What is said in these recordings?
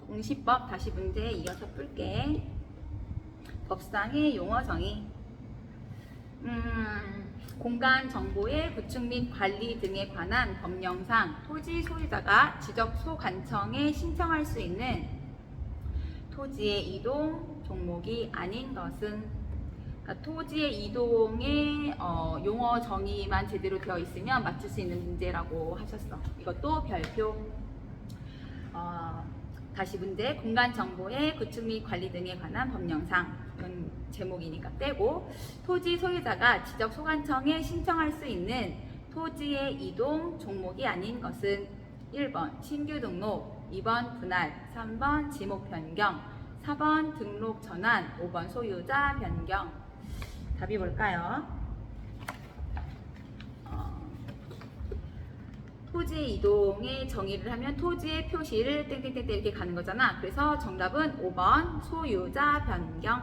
공시법 다시 문제 이어서 풀게. 법상의 용어 정의. 공간 정보의 구축 및 관리 등에 관한 법령상 토지 소유자가 지적 소관청에 신청할 수 있는 토지의 이동 종목이 아닌 것은, 그러니까 토지의 이동의 용어 정의만 제대로 되어 있으면 맞출 수 있는 문제라고 하셨어. 이것도 별표. 다시 문제. 공간 정보의 구축 및 관리 등에 관한 법령상. 이건 제목이니까 떼고, 토지 소유자가 지적 소관청에 신청할 수 있는 토지의 이동 종목이 아닌 것은 1번 신규 등록, 2번 분할, 3번 지목 변경, 4번 등록 전환, 5번 소유자 변경. 답이 뭘까요? 토지 이동의 정의를 하면 토지의 표시를 땡땡땡 이렇게 가는 거잖아. 그래서 정답은 5번 소유자 변경.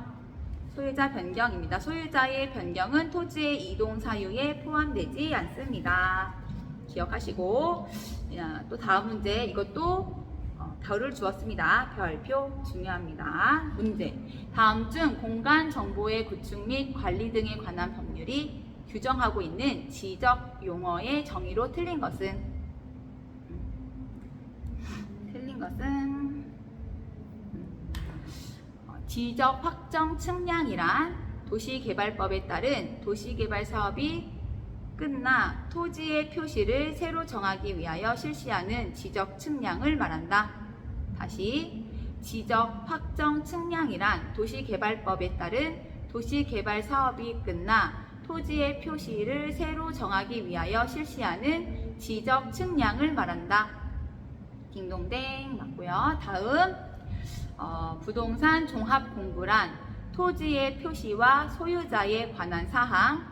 소유자 변경입니다. 소유자의 변경은 토지의 이동 사유에 포함되지 않습니다. 기억하시고, 또 다음 문제. 이것도 별을 주었습니다. 별표 중요합니다. 문제. 다음 중 공간 정보의 구축 및 관리 등에 관한 법률이 규정하고 있는 지적 용어의 정의로 틀린 것은 지적 확정 측량이란 도시개발법에 따른 도시개발 사업이 끝나 토지의 표시를 새로 정하기 위하여 실시하는 지적 측량을 말한다. 다시, 지적 확정 측량이란 도시개발법에 따른 도시개발 사업이 끝나 토지의 표시를 새로 정하기 위하여 실시하는 지적 측량을 말한다. 딩동댕 맞고요. 다음, 부동산 종합 공부란 토지의 표시와 소유자에 관한 사항,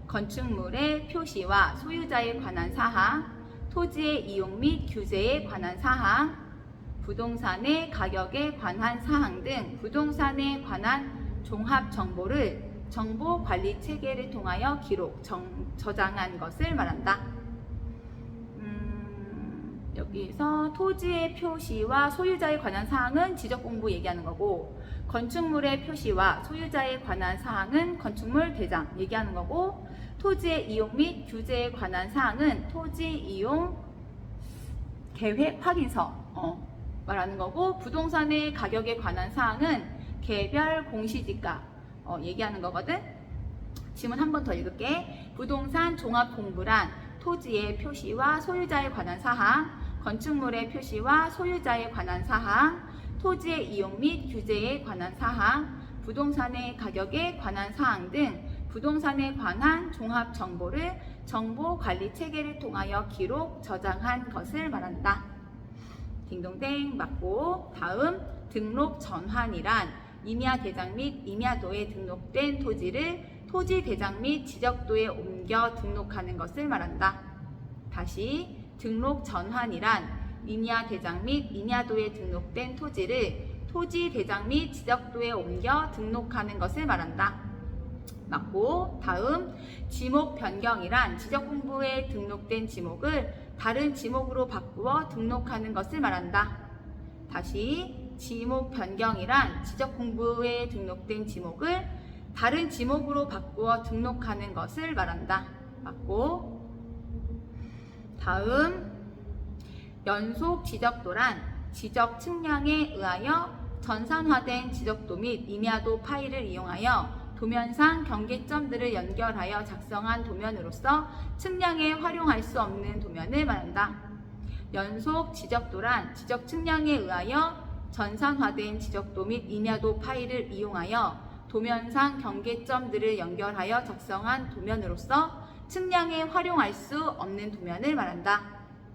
건축물의 표시와 소유자에 관한 사항, 토지의 이용 및 규제에 관한 사항, 부동산의 가격에 관한 사항 등 부동산에 관한 종합 정보를 정보 관리 체계를 통하여 기록, 저장한 것을 말한다. 여기서 토지의 표시와 소유자에 관한 사항은 지적 공부 얘기하는 거고, 건축물의 표시와 소유자에 관한 사항은 건축물 대장 얘기하는 거고, 토지의 이용 및 규제에 관한 사항은 토지 이용 계획 확인서 말하는 거고, 부동산의 가격에 관한 사항은 개별 공시지가 얘기하는 거거든. 지문 한 번 더 읽을게. 부동산 종합 공부란 토지의 표시와 소유자에 관한 사항, 건축물의 표시와 소유자에 관한 사항, 토지의 이용 및 규제에 관한 사항, 부동산의 가격에 관한 사항 등 부동산에 관한 종합 정보를 정보 관리 체계를 통하여 기록, 저장한 것을 말한다. 딩동댕 맞고, 다음, 등록 전환이란 임야 대장 및 임야도에 등록된 토지를 토지 대장 및 지적도에 옮겨 등록하는 것을 말한다. 다시, 등록 전환이란 임야 대장 및 임야도에 등록된 토지를 토지 대장 및 지적도에 옮겨 등록하는 것을 말한다. 맞고, 다음, 지목 변경이란 지적 공부에 등록된 지목을 다른 지목으로 바꾸어 등록하는 것을 말한다. 다시, 지목 변경이란 지적 공부에 등록된 지목을 다른 지목으로 바꾸어 등록하는 것을 말한다. 맞고, 다음, 연속 지적도란 지적 측량에 의하여 전산화된 지적도 및 임야도 파일을 이용하여 도면상 경계점들을 연결하여 작성한 도면으로서 측량에 활용할 수 없는 도면을 말한다. 연속 지적도란 지적 측량에 의하여 전산화된 지적도 및 임야도 파일을 이용하여 도면상 경계점들을 연결하여 작성한 도면으로서 측량에 활용할 수 없는 도면을 말한다.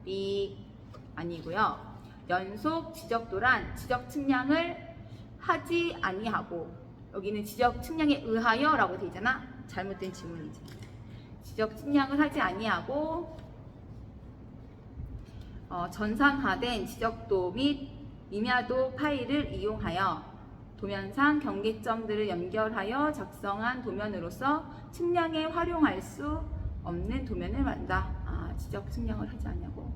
삑 아니고요. 연속 지적도란 지적 측량을 하지 아니하고, 여기는 지적 측량에 의하여 라고 되어 있잖아. 잘못된 지문이지. 지적 측량을 하지 아니하고 전산화된 지적도 및 임야도 파일을 이용하여 도면상 경계점들을 연결하여 작성한 도면으로서 측량에 활용할 수 없는 도면을 말한다. 지적 측량을 하지 않냐고.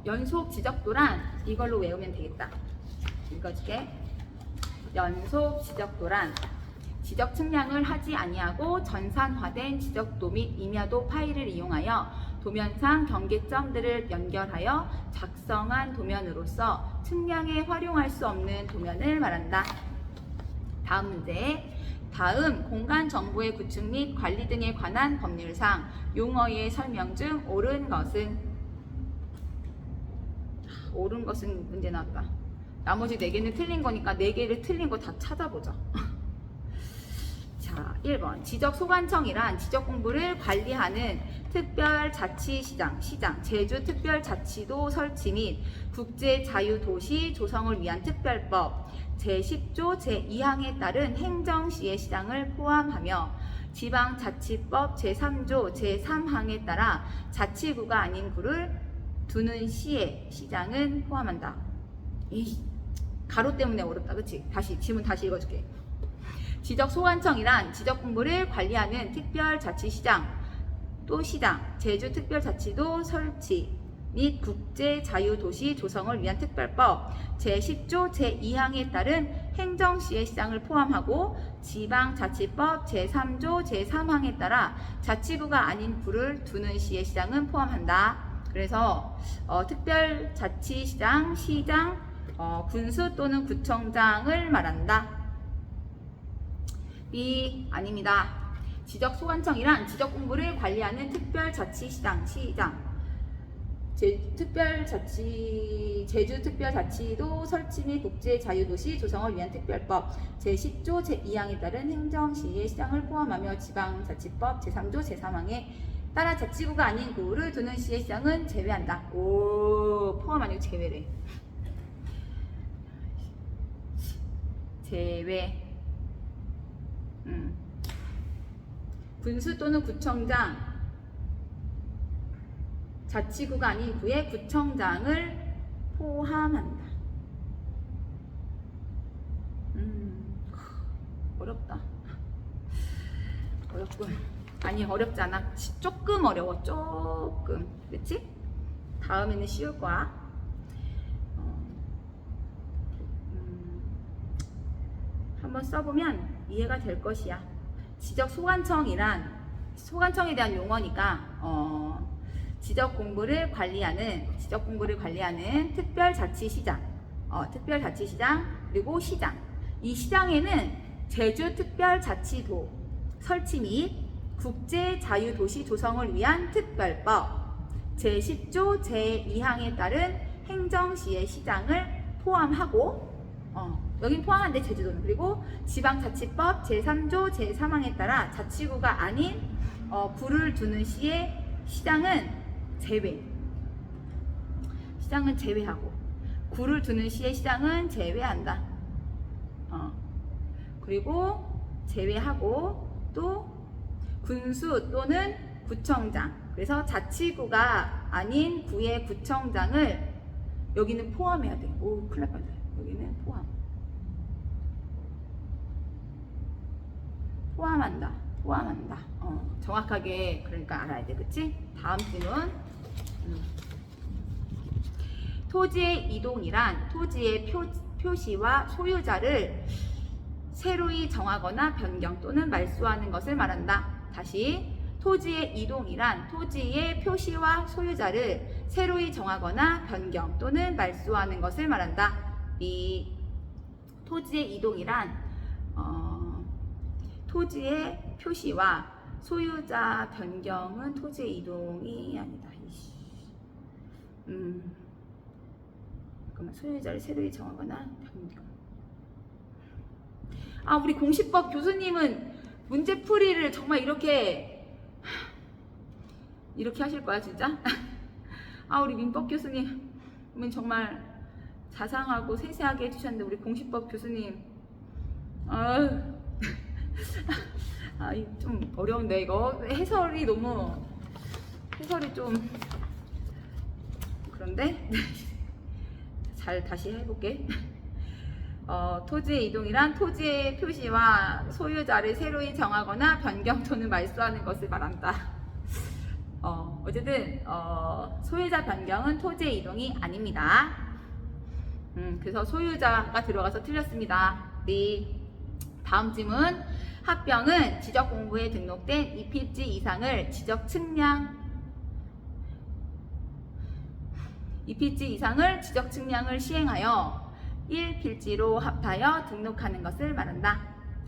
연속 지적도란 이걸로 외우면 되겠다. 읽어줄게. 연속 지적도란 지적 측량을 하지 아니하고 전산화된 지적도 및 임야도 파일을 이용하여 도면상 경계점들을 연결하여 작성한 도면으로서 측량에 활용할 수 없는 도면을 말한다. 다음 문제. 다음 공간 정보의 구축 및 관리 등에 관한 법률상 용어의 설명 중 옳은 것은 문제 나왔다. 나머지 4개는 틀린 거니까 4개를 틀린 거 다 찾아보자. 자, 1번. 지적소관청이란 지적공부를 관리하는 특별자치시장, 제주특별자치도 설치 및 국제자유도시 조성을 위한 특별법 제10조 제2항에 따른 행정시의 시장을 포함하며 지방자치법 제3조 제3항에 따라 자치구가 아닌 구를 두는 시의 시장은 포함한다. 에이, 가로 때문에 어렵다. 그치? 지문 다시 읽어줄게. 지적소관청이란 지적공부를 관리하는 특별자치시장 또 시장, 제주특별자치도 설치 및 국제자유도시 조성을 위한 특별법 제10조 제2항에 따른 행정시의 시장을 포함하고 지방자치법 제3조 제3항에 따라 자치구가 아닌 구를 두는 시의 시장은 포함한다. 그래서 특별자치시장, 시장, 군수 또는 구청장을 말한다. B. 아닙니다. 지적소관청이란 지적공부를 관리하는 특별자치시장, 제주특별자치도 설치 및 국제자유도시 조성을 위한 특별법 제10조 제2항에 따른 행정시의 시장을 포함하며 지방자치법 제3조 제3항에 따라 자치구가 아닌 구를 두는 시의 시장은 제외한다. 오, 포함 아니고 제외래. 제외. 군수 또는 구청장, 자치구가 아닌 구의 구청장을 포함한다. 어렵다. 어렵군. 아니, 어렵지 않아. 조금 어려워. 조금. 그치? 다음에는 쉬울 거야. 한번 써보면 이해가 될 것이야. 지적소관청이란 소관청에 대한 용어니까 지적공부를 관리하는 특별자치시장, 그리고 시장. 이 시장에는 제주특별자치도 설치 및 국제자유도시 조성을 위한 특별법 제10조 제2항에 따른 행정시의 시장을 포함하고 여긴 포함한데 제주도는 그리고 지방자치법 제3조 제3항에 따라 자치구가 아닌 구를 두는 시의 시장은 제외하고 구를 두는 시의 시장은 제외한다. 그리고 제외하고 또 군수 또는 구청장, 그래서 자치구가 아닌 구의 구청장을 여기는 포함해야 돼. 오, 큰일 날 뻔했다. 여기는 포함한다. 정확하게 그러니까 알아야 돼. 그치? 다음 질문. 토지의 이동이란 토지의 표시와 소유자를 새로이 정하거나 변경 또는 말소하는 것을 말한다. 다시, 토지의 이동이란 토지의 표시와 소유자를 새로이 정하거나 변경 또는 말소하는 것을 말한다. 이 토지의 이동이란 토지의 표시와 소유자 변경은 토지의 이동이 아니다. 잠깐만, 소유자를 새로이 정하거나 변경. 우리 공시법 교수님은 문제풀이를 정말 이렇게 하실 거야, 진짜? 우리 민법 교수님은 정말 자상하고 세세하게 해주셨는데, 우리 공시법 교수님, 좀 어려운데, 이거. 해설이 좀, 그런데? 다시 해볼게. 토지의 이동이란 토지의 표시와 소유자를 새로이 정하거나 변경 또는 말소하는 것을 말한다. 어쨌든 소유자 변경은 토지의 이동이 아닙니다. 그래서 소유자가 들어가서 틀렸습니다. 네. 다음 질문. 합병은 지적공부에 등록된 2필지 이상을 지적 측량을 시행하여 1필지로 합하여 등록하는 것을 말한다.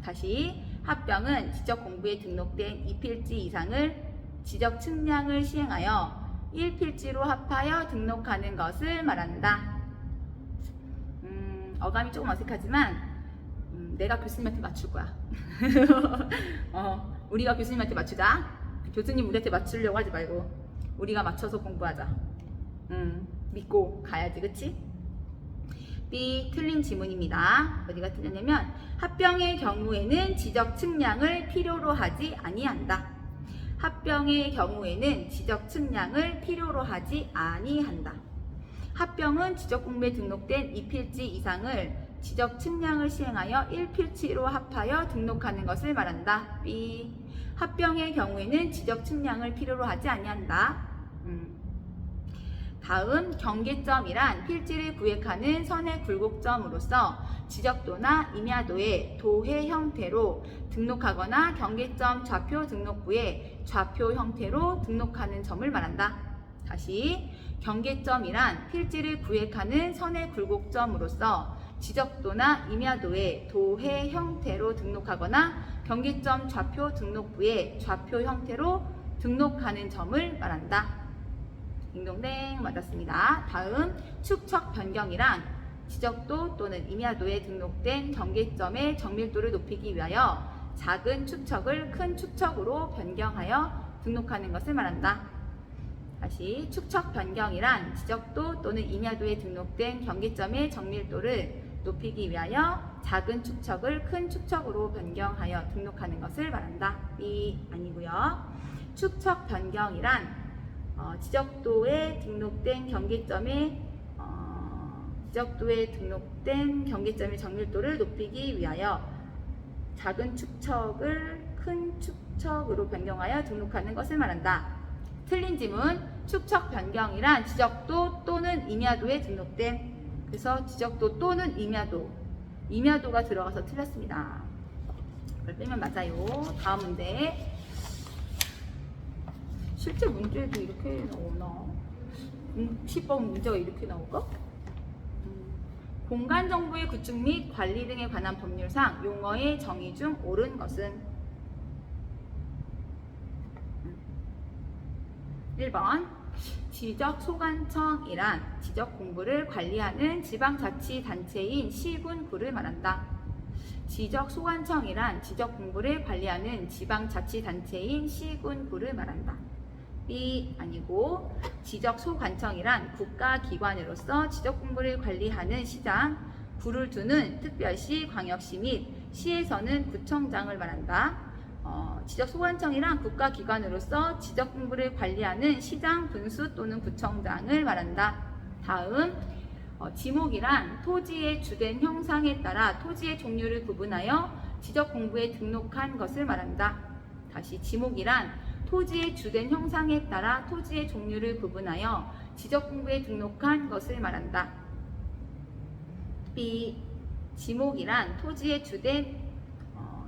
다시. 합병은 지적공부에 등록된 2필지 이상을 지적 측량을 시행하여 1필지로 합하여 등록하는 것을 말한다. 어감이 조금 어색하지만 내가 교수님한테 맞출 거야. 우리가 교수님한테 맞추자. 교수님 우리한테 맞추려고 하지 말고 우리가 맞춰서 공부하자. 믿고 가야지, 그치? B. 틀린 지문입니다. 어디가 틀렸냐면 합병의 경우에는 지적 측량을 필요로 하지 아니한다. 합병의 경우에는 지적 측량을 필요로 하지 아니한다. 합병은 지적공부에 등록된 2필지 이상을 지적 측량을 시행하여 1필지로 합하여 등록하는 것을 말한다. B. 합병의 경우에는 지적 측량을 필요로 하지 아니한다. 다음 경계점이란 필지를 구획하는 선의 굴곡점으로서 지적도나 임야도의 도해 형태로 등록하거나 경계점 좌표 등록부에 좌표 형태로 등록하는 점을 말한다. 다시. 경계점이란 필지를 구획하는 선의 굴곡점으로서 지적도나 임야도의 도해 형태로 등록하거나 경계점 좌표 등록부에 좌표 형태로 등록하는 점을 말한다. 딩동댕 맞았습니다. 다음 축척 변경이란 지적도 또는 임야도에 등록된 경계점의 정밀도를 높이기 위하여 작은 축척을 큰 축척으로 변경하여 등록하는 것을 말한다. 다시. 축척 변경이란 지적도 또는 임야도에 등록된 경계점의 정밀도를 높이기 위하여 작은 축척을 큰 축척으로 변경하여 등록하는 것을 말한다. B 아니고요. 축척 변경이란 지적도에 등록된 경계점의 정밀도를 높이기 위하여 작은 축척을 큰 축척으로 변경하여 등록하는 것을 말한다. 틀린 지문. 축척 변경이란 지적도 또는 임야도에 등록된, 그래서 지적도 또는 임야도가 들어가서 틀렸습니다. 그걸 빼면 맞아요. 다음 문제. 실제 문제도 이렇게 나오나? 10번 문제가 이렇게 나올까? 공간정보의 구축 및 관리 등에 관한 법률상 용어의 정의 중 옳은 것은? 1번 지적소관청이란 지적공부를 관리하는 지방자치단체인 시군구를 말한다. 지적소관청이란 지적공부를 관리하는 지방자치단체인 시군구를 말한다. B 아니고 지적소관청이란 국가기관으로서 지적공부를 관리하는 시장, 구를 두는 특별시, 광역시 및 시에서는 구청장을 말한다. 지적소관청이란 국가기관으로서 지적공부를 관리하는 시장, 군수 또는 구청장을 말한다. 다음 지목이란 토지의 주된 형상에 따라 토지의 종류를 구분하여 지적공부에 등록한 것을 말한다. 다시. 지목이란 토지의 주된 형상에 따라 토지의 종류를 구분하여 지적공부에 등록한 것을 말한다. B. 지목이란 토지의 주된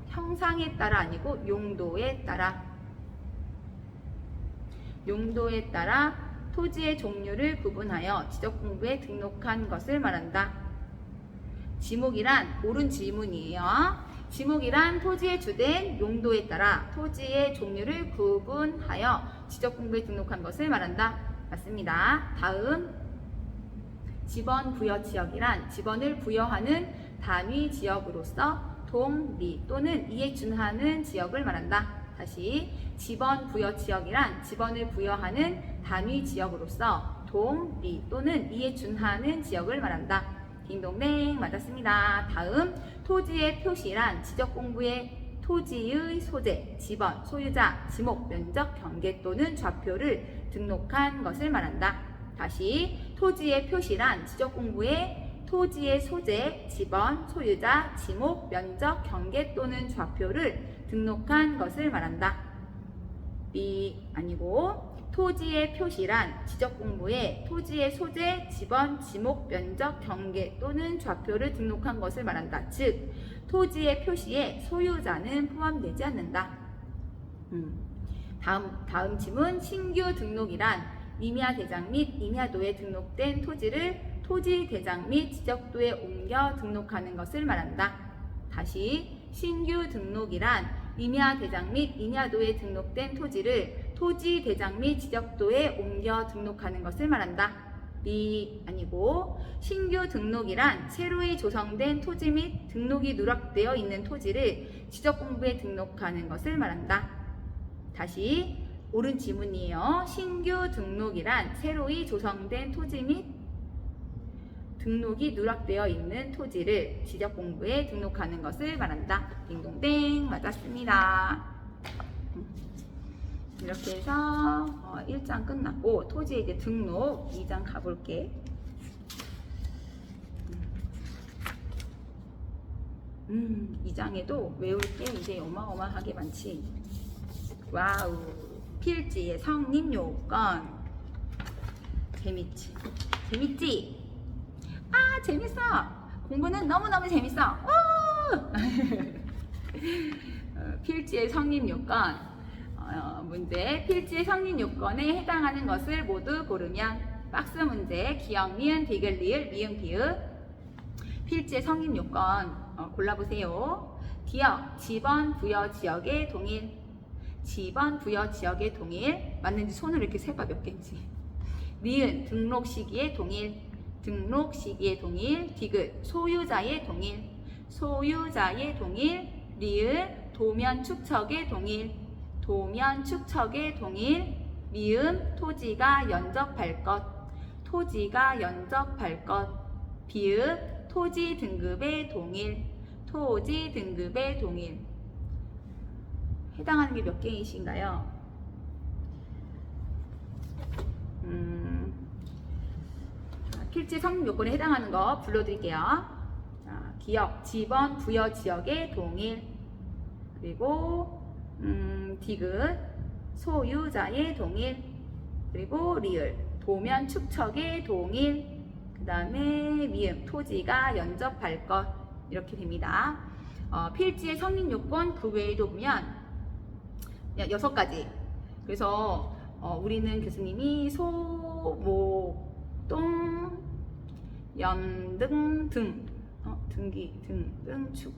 형상에 따라 아니고 용도에 따라 토지의 종류를 구분하여 지적공부에 등록한 것을 말한다. 지목이란 옳은 질문이에요. 지목이란 토지의 주된 용도에 따라 토지의 종류를 구분하여 지적공부에 등록한 것을 말한다. 맞습니다. 다음 지번부여지역이란 지번을 부여하는 단위 지역으로서 동, 리 또는 이에 준하는 지역을 말한다. 다시. 지번부여지역이란 지번을 부여하는 단위 지역으로서 동, 리 또는 이에 준하는 지역을 말한다. 딩동댕 맞았습니다. 다음 토지의 표시란 지적공부의 토지의 소재, 지번, 소유자, 지목, 면적, 경계 또는 좌표를 등록한 것을 말한다. 다시. 토지의 표시란 지적공부의 토지의 소재, 지번, 소유자, 지목, 면적, 경계 또는 좌표를 등록한 것을 말한다. B 아니고 토지의 표시란 지적공부에 토지의 소재, 지번, 지목, 면적, 경계 또는 좌표를 등록한 것을 말한다. 즉, 토지의 표시에 소유자는 포함되지 않는다. 다음 질문. 신규 등록이란 임야대장 및 임야도에 등록된 토지를 토지대장 및 지적도에 옮겨 등록하는 것을 말한다. 다시, 신규 등록이란 임야대장 및 임야도에 등록된 토지를 토지대장 및 지적도에 옮겨 등록하는 것을 말한다. 아니고, 신규 등록이란 새로이 조성된 토지 및 등록이 누락되어 있는 토지를 지적공부에 등록하는 것을 말한다. 다시 옳은 지문이에요. 신규 등록이란 새로이 조성된 토지 및 등록이 누락되어 있는 토지를 지적공부에 등록하는 것을 말한다. 딩동댕 맞았습니다. 이렇게 해서 1장 끝났고 토지에 이제 등록 2장 가볼게. 이 장에도 외울 게 이제 어마어마하게 많지. 와우. 필지의 성립 요건. 재밌지? 재밌지? 아, 재밌어. 공부는 너무너무 재밌어. 필지의 성립 요건. 문제. 필지의 성립 요건에 해당하는 것을 모두 고르면. 박스 문제. 기역, 니은, 디귿, 리을, 미음, 비읍. 필지의 성립 요건 골라보세요. 기역, 지번, 부여, 지역의 동일. 지번, 부여, 지역의 동일. 맞는지 손으로 이렇게 세봐 몇 개인지. 니은, 등록 시기의 동일. 등록 시기의 동일. 디귿, 소유자의 동일. 소유자의 동일. 리을, 도면 축척의 동일. 도면 축척의 동일. 미음, 토지가 연접할 것. 토지가 연접할 것. 비읍, 토지 등급의 동일. 토지 등급의 동일. 해당하는 게 몇 개이신가요? 필지 성립 요건에 해당하는 거 불러드릴게요. 자, 기역, 지번, 부여, 지역의 동일. 그리고 디귿, 소유자의 동일. 그리고 리을, 도면 축척의 동일. 그 다음에 미음, 토지가 연접할 것. 이렇게 됩니다. 필지의 성립 요건 그 외에도 보면 6가지. 그래서 우리는 교수님이 소, 목, 동, 연등, 등, 등기, 등, 축.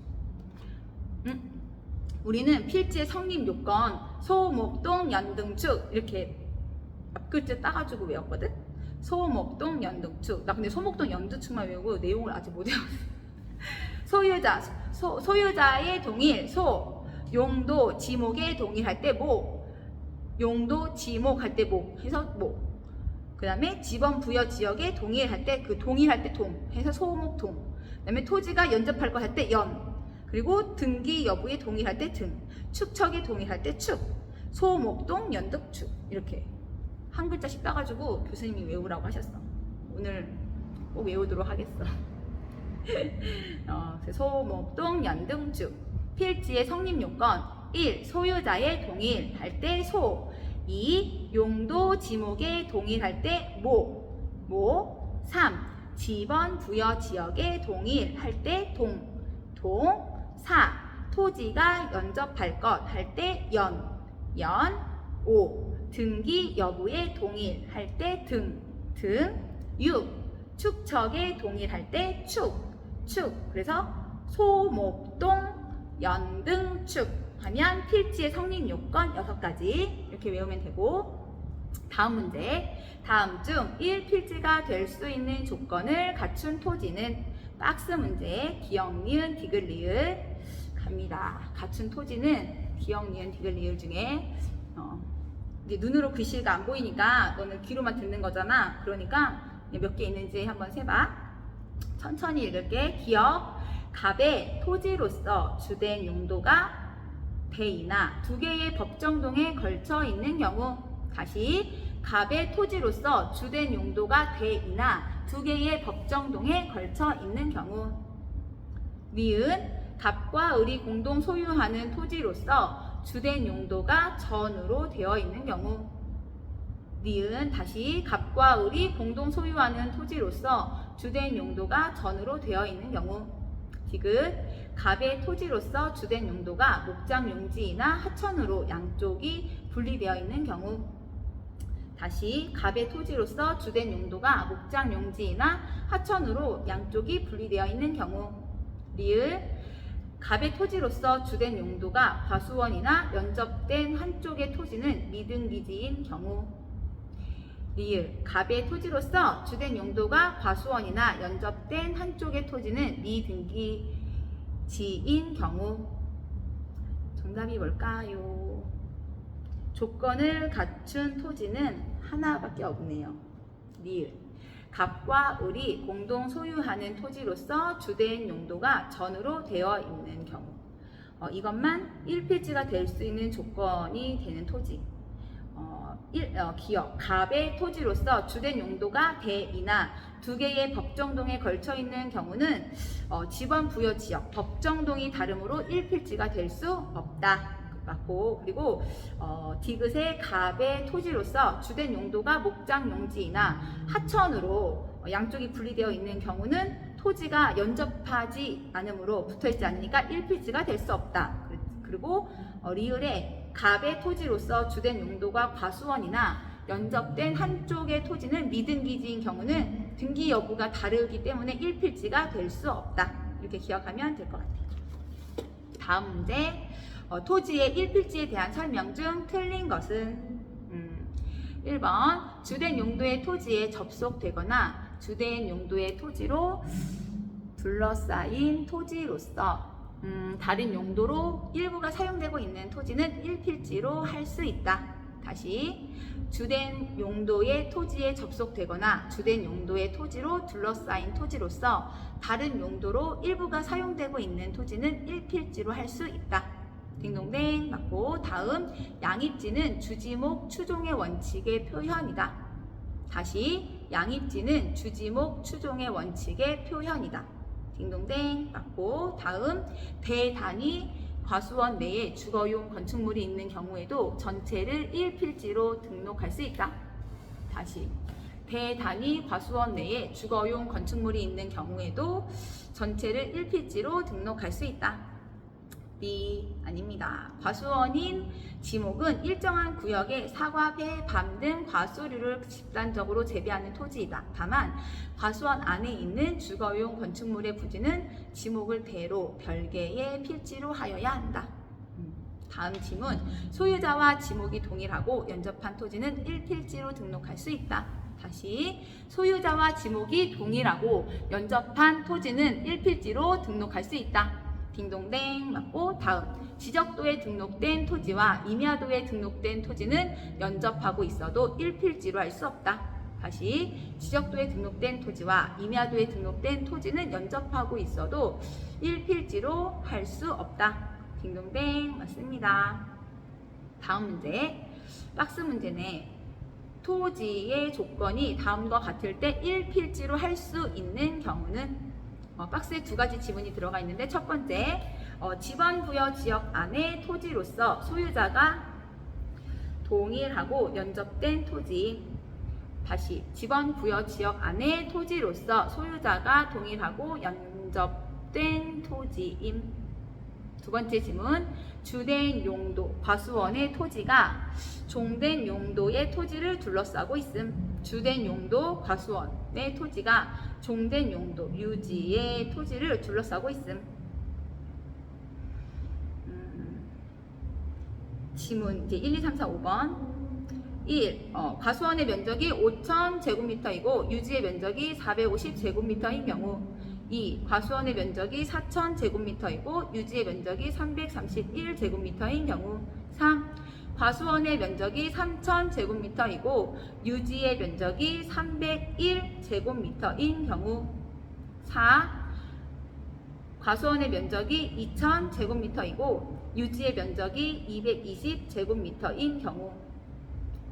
우리는 필지의 성립 요건 소, 목, 동, 연, 등, 축 이렇게 앞글자 따가지고 외웠거든. 소, 목, 동, 연, 등, 축. 나 근데 소, 목, 동, 연, 등, 축만 외우고 내용을 아직 못 외웠어. 소유자, 소유자의 동일, 소, 용도, 지목의 동일할 때 모, 용도, 지목 할 때 모 해서 모. 그 다음에 지번, 부여, 지역의 동일할 때 그 동일할 때 동 해서 소목, 동. 그 다음에 토지가 연접할 거 할 때 연. 그리고 등기 여부에 동일할 때 등. 축척에 동일할 때 축. 소, 목, 동, 연, 등, 축. 이렇게 한 글자씩 따가지고 교수님이 외우라고 하셨어. 오늘 꼭 외우도록 하겠어. 소, 목, 동, 연, 등, 축. 필지의 성립 요건 1. 소유자의 동일할 때 소. 2. 용도, 지목에 동일할 때 모. 3. 지번, 부여, 지역에 동일할 때 동. 4. 토지가 연접할 것 할 때 연. 5. 등기 여부에 동일할 때 등. 6. 축척에 동일할 때 축. 그래서 소, 목, 동, 연, 등, 축 하면 필지의 성립 요건 6가지 이렇게 외우면 되고, 다음 문제. 다음 중 1. 필지가 될 수 있는 조건을 갖춘 토지는. 박스 문제. 기역, 니은, 디귿, 리을 갑니다. 갖춘 토지는 기역, 니은, 디귿, 리을 중에 이제 눈으로 글씨가 안 보이니까 너는 귀로만 듣는 거잖아. 그러니까 몇 개 있는지 한번 세봐. 천천히 읽을게. 기역, 갑의 토지로서 주된 용도가 대이나 2개의 법정동에 걸쳐 있는 경우. 다시, 갑의 토지로서 주된 용도가 대이나 2개의 법정동에 걸쳐 있는 경우. 니은, 갑과 을이 공동 소유하는 토지로서 주된 용도가 전으로 되어 있는 경우. 니은 다시 갑과 을이 공동 소유하는 토지로서 주된 용도가 전으로 되어 있는 경우. 디귿 갑의 토지로서 주된 용도가 목장 용지이나 하천으로 양쪽이 분리되어 있는 경우. 다시 갑의 토지로서 주된 용도가 목장 용지이나 하천으로 양쪽이 분리되어 있는 경우. 리을 갑의 토지로서 주된 용도가 과수원이나 연접된 한쪽의 토지는 미등기지인 경우. 리을 갑의 토지로서 주된 용도가 과수원이나 연접된 한쪽의 토지는 미등기지인 경우. 정답이 뭘까요? 조건을 갖춘 토지는 하나밖에 없네요. 리을 갑과 을이 공동 소유하는 토지로서 주된 용도가 전으로 되어 있는 경우. 이것만 1필지가 될 수 있는 조건이 되는 토지. 기억 갑의 토지로서 주된 용도가 대이나 두 개의 법정동에 걸쳐 있는 경우는 지번 부여 지역 법정동이 다르므로 1필지가 될 수 없다. 맞고, 그리고 디귿의 갑의 토지로서 주된 용도가 목장 용지이나 하천으로 양쪽이 분리되어 있는 경우는 토지가 연접하지 않으므로 붙어있지 않으니까 1필지가 될 수 없다. 그리고 리을의 갑의 토지로서 주된 용도가 과수원이나 연접된 한쪽의 토지는 미등기지인 경우는 등기 여부가 다르기 때문에 1필지가 될 수 없다. 이렇게 기억하면 될 것 같아요. 다음 문제. 토지의 1필지에 대한 설명 중 틀린 것은 1번 주된 용도의 토지에 접속되거나 주된 용도의 토지로 둘러싸인 토지로서 다른 용도로 일부가 사용되고 있는 토지는 1필지로 할 수 있다. 다시 주된 용도의 토지에 접속되거나 주된 용도의 토지로 둘러싸인 토지로서 다른 용도로 일부가 사용되고 있는 토지는 1필지로 할 수 있다. 딩동댕 맞고, 다음 양입지는 주지목 추종의 원칙의 표현이다. 다시 양입지는 주지목 추종의 원칙의 표현이다. 딩동댕 맞고, 다음 대단위 과수원 내에 주거용 건축물이 있는 경우에도 전체를 1필지로 등록할 수 있다. 다시 대단위 과수원 내에 주거용 건축물이 있는 경우에도 전체를 1필지로 등록할 수 있다. B 아닙니다. 과수원인 지목은 일정한 구역에 사과, 배, 밤 등 과수류를 집단적으로 재배하는 토지이다. 다만 과수원 안에 있는 주거용 건축물의 부지는 지목을 대로 별개의 필지로 하여야 한다. 다음 질문. 소유자와 지목이 동일하고 연접한 토지는 1필지로 등록할 수 있다. 다시 소유자와 지목이 동일하고 연접한 토지는 1필지로 등록할 수 있다. 딩동댕 맞고, 다음 지적도에 등록된 토지와 임야도에 등록된 토지는 연접하고 있어도 1필지로 할 수 없다. 다시 지적도에 등록된 토지와 임야도에 등록된 토지는 연접하고 있어도 1필지로 할 수 없다. 딩동댕 맞습니다. 다음 문제 박스 문제네. 토지의 조건이 다음과 같을 때 1필지로 할 수 있는 경우는 박스에 두 가지 지문이 들어가 있는데, 첫 번째 지번 부여 지역 안에 토지로서 소유자가 동일하고 연접된 토지. 다시 지번 부여 지역 안에 토지로서 소유자가 동일하고 연접된 토지임. 두 번째 지문. 주된 용도 과수원의 토지가 종된 용도의 토지를 둘러싸고 있음. 주된 용도 과수원의 토지가 종된 용도 유지의 토지를 둘러싸고 있음. 지문 이제 1, 2, 3, 4, 5번. 1. 과수원의 면적이 5,000제곱미터이고 유지의 면적이 450제곱미터인 경우. 2. 과수원의 면적이 4,000제곱미터이고 유지의 면적이 331제곱미터인 경우. 3. 과수원의 면적이 3,000제곱미터이고 유지의 면적이 301제곱미터인 경우. 4. 과수원의 면적이 2,000제곱미터이고 유지의 면적이 220제곱미터인 경우.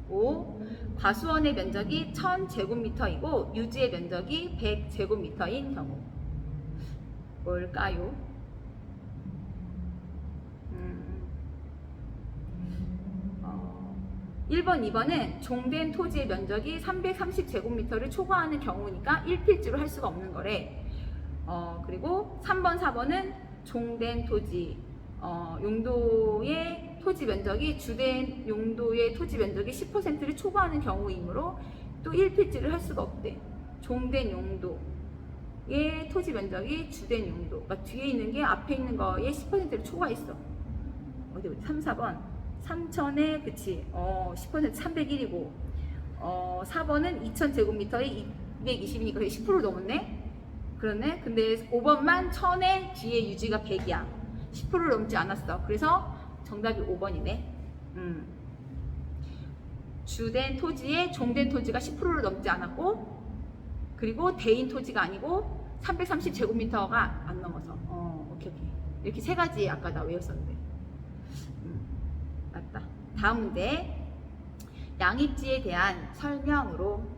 5. 과수원의 면적이 1,000제곱미터이고 유지의 면적이 100제곱미터인 경우. 뭘까요? 1번, 2번은 종된 토지의 면적이 330제곱미터를 초과하는 경우니까 1필지로 할 수가 없는 거래. 그리고 3번, 4번은 종된 토지, 용도의 토지 면적이 주된 용도의 토지 면적이 10%를 초과하는 경우이므로 또 1필지를 할 수가 없대. 종된 용도의 토지 면적이 주된 용도, 그러니까 뒤에 있는 게 앞에 있는 거에 10%를 초과했어. 어디 3, 4번 3,000에 그치 10% 301이고 4번은 2,000제곱미터에 220이니까 10% 넘었네. 그렇네. 근데 5번만 1,000에 뒤에 유지가 100이야. 10%를 넘지 않았어. 그래서 정답이 5번이네. 주된 토지에 종된 토지가 10%를 넘지 않았고, 그리고 대인 토지가 아니고 330제곱미터가 안 넘어서. 오케이. 이렇게 세 가지 아까 나 외웠었는데. 맞다. 다음 문제. 양입지에 대한 설명으로.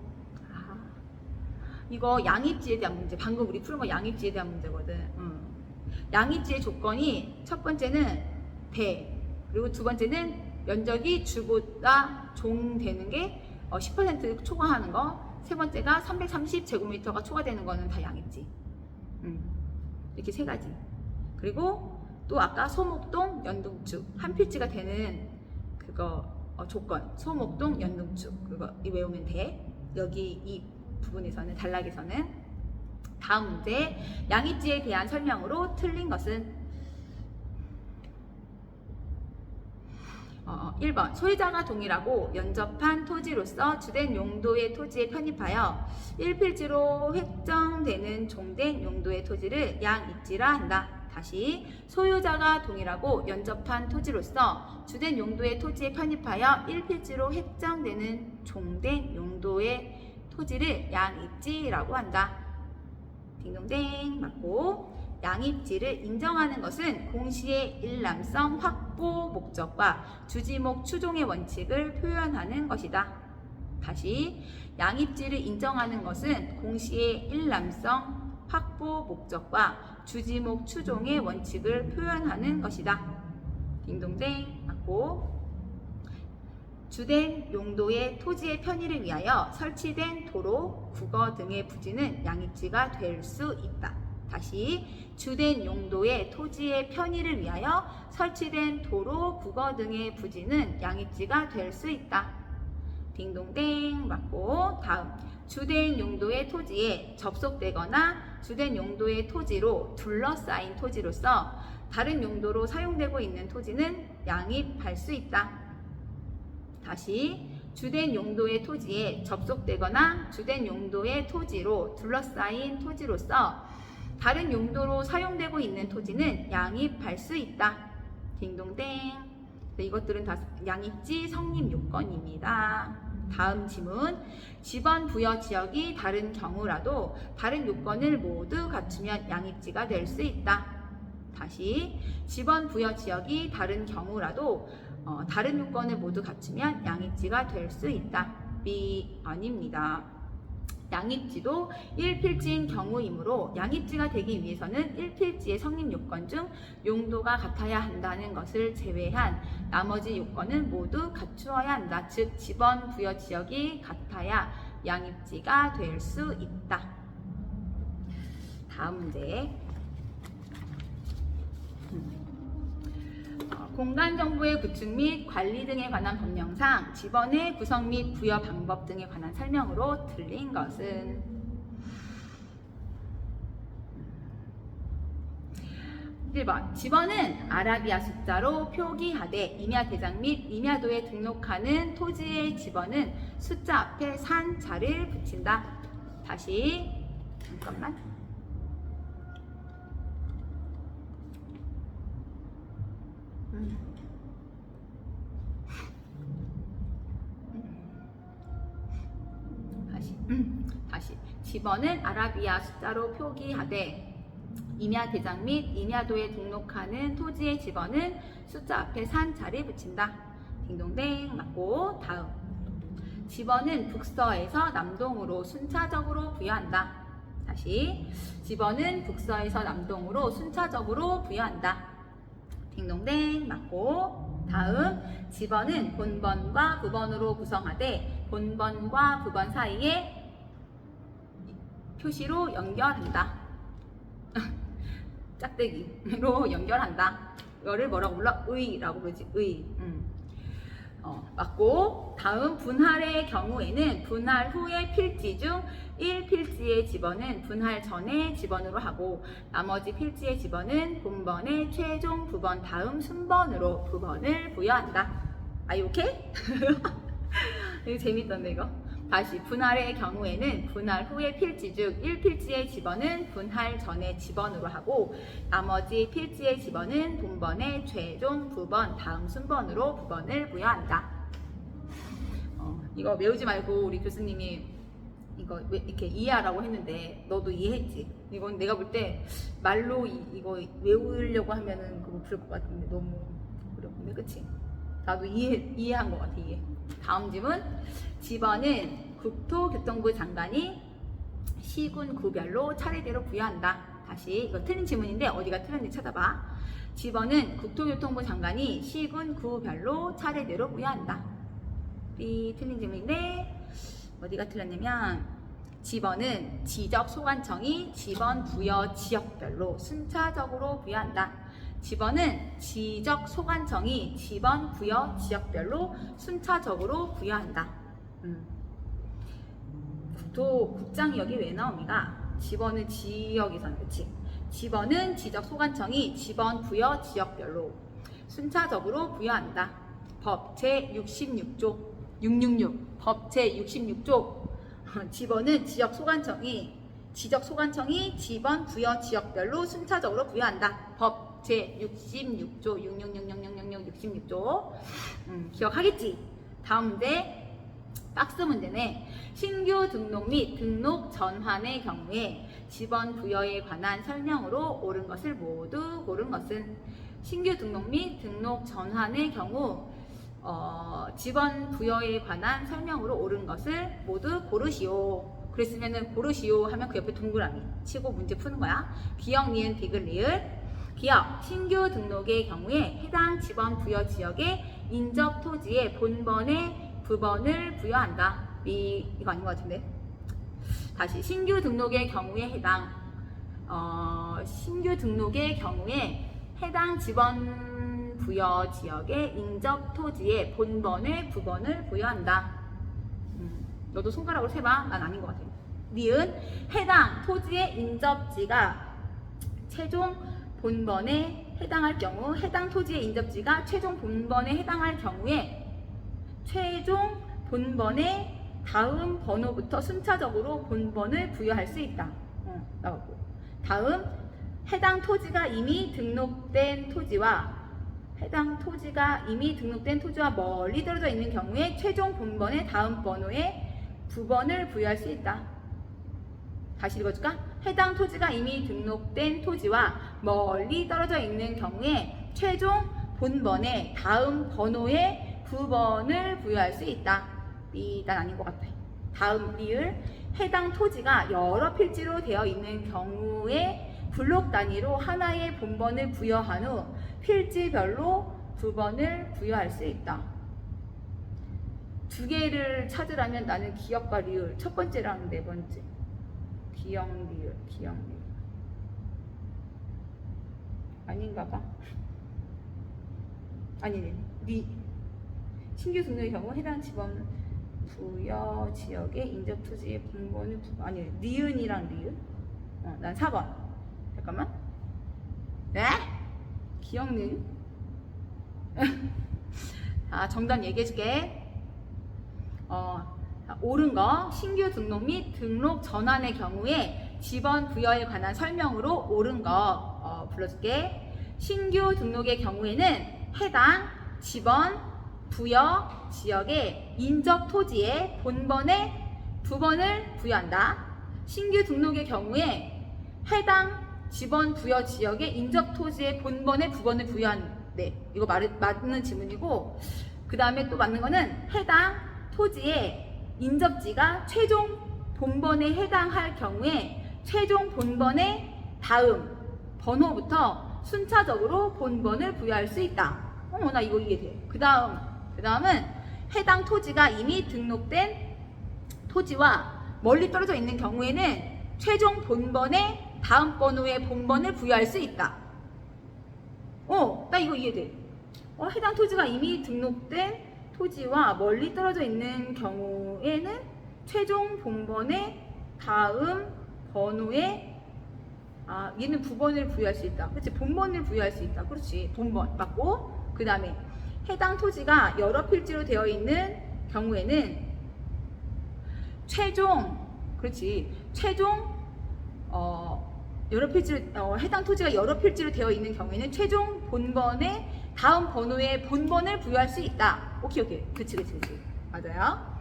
이거 양입지에 대한 문제. 방금 우리 푸른 거 양입지에 대한 문제거든. 양입지의 조건이 첫 번째는 대, 그리고 두 번째는 면적이 주보다 종되는 게 10% 초과하는 거, 세 번째가 330제곱미터가 초과되는 거는 다 양입지. 이렇게 세 가지. 그리고 또 아까 소목동 연등축 한 필지가 되는 그거 조건, 소목동 연등축 그거 외우면 돼. 여기 이 부분에서는 단락에서는. 다음 문제. 양입지에 대한 설명으로 틀린 것은 1번 소유자가 동일하고 연접한 토지로서 주된 용도의 토지에 편입하여 1필지로 획정되는 종된 용도의 토지를 양입지라 한다. 다시, 소유자가 동일하고 연접한 토지로서 주된 용도의 토지에 편입하여 1필지로 획정되는 종된 용도의 토지를 양입지라고 한다. 딩동댕 맞고. 양입지를 인정하는 것은 공시의 일람성 확보 목적과 주지목 추종의 원칙을 표현하는 것이다. 다시, 양입지를 인정하는 것은 공시의 일람성 확보 목적과 주지목 추종의 원칙을 표현하는 것이다. 딩동댕 맞고. 주된 용도의 토지의 편의를 위하여 설치된 도로, 국어 등의 부지는 양입지가 될 수 있다. 다시, 주된 용도의 토지의 편의를 위하여 설치된 도로, 국어 등의 부지는 양입지가 될 수 있다. 딩동댕 맞고. 다음, 주된 용도의 토지에 접속되거나 주된 용도의 토지로 둘러싸인 토지로서 다른 용도로 사용되고 있는 토지는 양입할 수 있다. 다시, 주된 용도의 토지에 접속되거나 주된 용도의 토지로 둘러싸인 토지로서 다른 용도로 사용되고 있는 토지는 양입할 수 있다. 딩동댕. 이것들은 다 양입지 성립 요건입니다. 다음 지문. 지번 부여 지역이 다른 경우라도 다른 요건을 모두 갖추면 양입지가 될 수 있다. 다시, 지번 부여 지역이 다른 경우라도 다른 요건을 모두 갖추면 양입지가 될 수 있다. B 아닙니다. 양입지도 1필지인 경우이므로 양입지가 되기 위해서는 1필지의 성립 요건 중 용도가 같아야 한다는 것을 제외한 나머지 요건은 모두 갖추어야 한다. 즉, 지번 부여 지역이 같아야 양입지가 될 수 있다. 다음 문제. 공간정보의 구축 및 관리 등에 관한 법령상 지번의 구성 및 부여 방법 등에 관한 설명으로 틀린 것은 1번 지번은 아라비아 숫자로 표기하되 임야대장 및 임야도에 등록하는 토지의 지번은 숫자 앞에 산 자를 붙인다. 다시 잠깐만. 다시 지번은 아라비아 숫자로 표기하되 임야대장 및 임야도에 등록하는 토지의 지번은 숫자 앞에 산 자를 붙인다. 딩동댕 맞고. 다음, 지번은 북서에서 남동으로 순차적으로 부여한다. 다시, 지번은 북서에서 남동으로 순차적으로 부여한다. 딩동댕 맞고. 다음 지번은 본번과 부번으로 구성하되 본번과 부번 사이에 표시로 연결한다. 짝대기로 연결한다. 이거를 뭐라고 불러? 의라고 부르지. 의. 맞고, 다음 분할의 경우에는 분할 후의 필지 중 1필지의 지번은 분할 전의 지번으로 하고 나머지 필지의 지번은 본번의 최종 부번 다음 순번으로 부번을 부여한다. 아, 오케이? 이거 재밌던데 이거. 다시 분할의 경우에는 분할 후의 필지 중 1필지의 지번은 분할 전의 지번으로 하고 나머지 필지의 지번은 본번의 최종 부번 다음 순번으로 부번을 부여한다. 이거 외우지 말고 우리 교수님이 이거 이렇게 이해하라고 했는데 너도 이해했지? 이건 내가 볼 때 말로 이거 외우려고 하면은 그거 부를 것 같은데 너무 어렵네, 그치? 나도 이해한 것 같아, 이해. 다음 질문. 지번은 국토교통부 장관이 시군구별로 차례대로 부여한다. 다시 이거 틀린 질문인데 어디가 틀렸는지 찾아봐. 지번은 국토교통부 장관이 시군구별로 차례대로 부여한다. 이 틀린 질문인데 어디가 틀렸냐면 지번은 지적소관청이 지번 부여 지역별로 순차적으로 부여한다. 지번은 지적소관청이 지번 부여 지역별로 순차적으로 부여한다. 국장이 여기 왜 나옵니까? 지번은 지역에서는, 그치? 지번은 지적소관청이 지번 부여 지역별로 순차적으로 부여한다. 법 제66조 666 법 제66조 지번은 지적소관청이 지번 부여 지역별로 순차적으로 부여한다. 법 제66조 666666 기억하겠지? 다음 문제 박스 문제네. 신규 등록 및 등록 전환의 경우에 지번 부여에 관한 설명으로 옳은 것을 모두 고른 것은? 신규 등록 및 등록 전환의 경우 지번 부여에 관한 설명으로 옳은 것을 모두 고르시오. 그랬으면은 고르시오 하면 그 옆에 동그라미 치고 문제 푸는 거야. 기역, 니은, 디귿, 리을. 기역, 신규 등록의 경우에 해당 지번 부여 지역의 인접 토지의 본번에 부번을 부여한다. 이거 아닌 것 같은데. 다시 신규 등록의 경우에 신규 등록의 경우에 해당 지번 부여 지역의 인접 토지의 본번에 부번을 부여한다. 너도 손가락으로 세봐. 난 아닌 것 같아. 니은, 해당 토지의 인접지가 최종 본번에 해당할 경우, 해당 토지의 인접지가 최종 본번에 해당할 경우에 최종 본번의 다음 번호부터 순차적으로 본번을 부여할 수 있다. 나왔고. 다음, 해당 토지가 이미 등록된 토지와 멀리 떨어져 있는 경우에 최종 본번의 다음 번호에 부번을 부여할 수 있다. 다시 읽어줄까? 해당 토지가 이미 등록된 토지와 멀리 떨어져 있는 경우에 최종 본번의 다음 번호에 부번을 부여할 수 있다. 난 아닌 것 같아. 다음 리을, 해당 토지가 여러 필지로 되어 있는 경우에 블록 단위로 하나의 본번을 부여한 후 필지별로 부번을 부여할 수 있다. 두 개를 찾으라면 나는 기역과 리을, 첫 번째랑 네 번째. 기역, 리을. 아닌가 봐. 아니네. 신규 등록의 경우 해당 지번 부여 지역의 인접 토지의 본번을 아니, 니은이랑 리을? 난 4번. 잠깐만. 네? 기억는? 정답 얘기해줄게. 옳은 거, 신규 등록 및 등록 전환의 경우에 지번 부여에 관한 설명으로 옳은 거 불러줄게. 신규 등록의 경우에는 해당 지번 부여 지역의 인접 토지의 본번에 부번을 부여한다. 신규 등록의 경우에 해당 지번 부여 지역의 인접 토지의 본번에 부번을 부여한. 네, 이거 맞는 지문이고, 그 다음에 또 맞는 거는 해당 토지의 인접지가 최종 본번에 해당할 경우에 최종 본번의 다음 번호부터 순차적으로 본번을 부여할 수 있다. 나 이거 이해돼. 그 다음은 해당 토지가 이미 등록된 토지와 멀리 떨어져 있는 경우에는 최종 본번에 다음 번호의 본번을 부여할 수 있다. 나 이거 이해돼. 해당 토지가 이미 등록된 토지와 멀리 떨어져 있는 경우에는 최종 본번에 다음 번호에 얘는 부번을 부여할 수 있다. 그렇지? 본번을 부여할 수 있다. 그렇지? 본번 맞고, 그 다음에 해당 토지가 여러 필지로 되어 있는 경우에는 해당 토지가 여러 필지로 되어 있는 경우에는 최종 본번에 다음 번호의 본번을 부여할 수 있다. 오케이. 그치. 맞아요.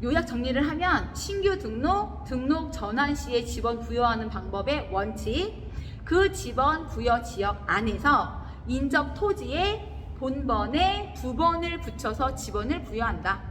요약 정리를 하면 신규 등록 전환 시에 지번 부여하는 방법의 원칙, 그 지번 부여 지역 안에서 인접 토지에 본번에 부번을 붙여서 지번을 부여한다.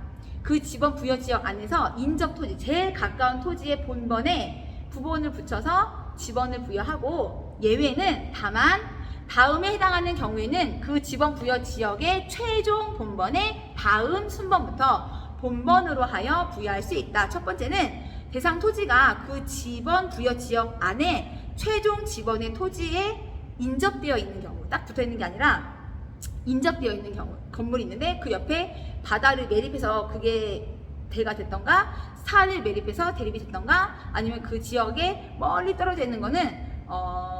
그 지번 부여 지역 안에서 인접 토지, 제일 가까운 토지의 본번에 부번을 붙여서 지번을 부여하고, 예외는 다만 다음에 해당하는 경우에는 그 지번 부여 지역의 최종 본번에 다음 순번부터 본번으로 하여 부여할 수 있다. 첫 번째는 대상 토지가 그 지번 부여 지역 안에 최종 지번의 토지에 인접되어 있는 경우, 딱 붙어 있는 게 아니라 인접되어 있는 경우, 건물이 있는데 그 옆에 바다를 매립해서 그게 대가 됐던가, 산을 매립해서 대립이 됐던가, 아니면 그 지역에 멀리 떨어져 있는 거는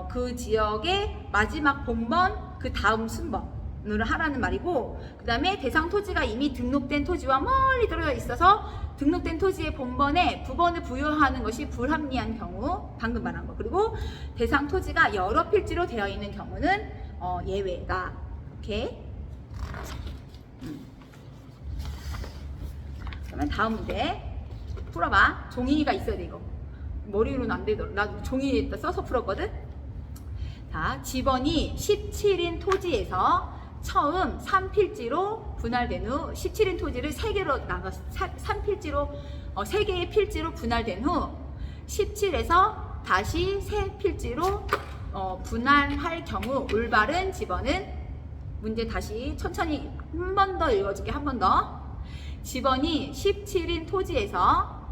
그 지역의 마지막 본번 그 다음 순번으로 하라는 말이고, 그 다음에 대상 토지가 이미 등록된 토지와 멀리 떨어져 있어서 등록된 토지의 본번에 부번을 부여하는 것이 불합리한 경우, 방금 말한 거. 그리고 대상 토지가 여러 필지로 되어 있는 경우는 예외다. 오케이. 그러면 다음 문제 풀어봐. 종이가 있어야 돼. 이거 머리로는 안 되더라. 나 종이에다 써서 풀었거든. 자, 지번이 17인 토지에서 처음 3필지로 분할된 후 17인 토지를 3개로 나눠서 3필지로 3개의 필지로 분할된 후 17에서 다시 3필지로 분할할 경우 올바른 지번은, 문제 다시 천천히 한 번 더 읽어줄게. 한 번 더. 지번이 17인 토지에서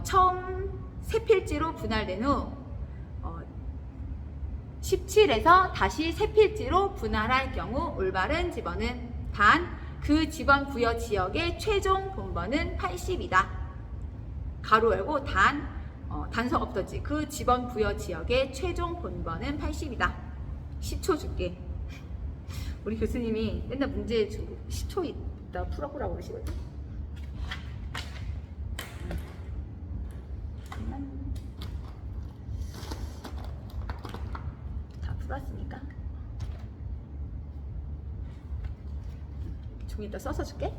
처음 3필지로 분할된 후 17에서 다시 3필지로 분할할 경우 올바른 지번은 단 그 지번 부여 지역의 최종 본번은 80이다. 가로 열고 단서가 없었지. 그 지번 부여 지역의 최종 본번은 80이다. 10초 줄게. 우리 교수님이 맨날 문제 주고 10초 있다 풀어보라고 그러시거든. 다 풀었으니까 종이에다 써서 줄게.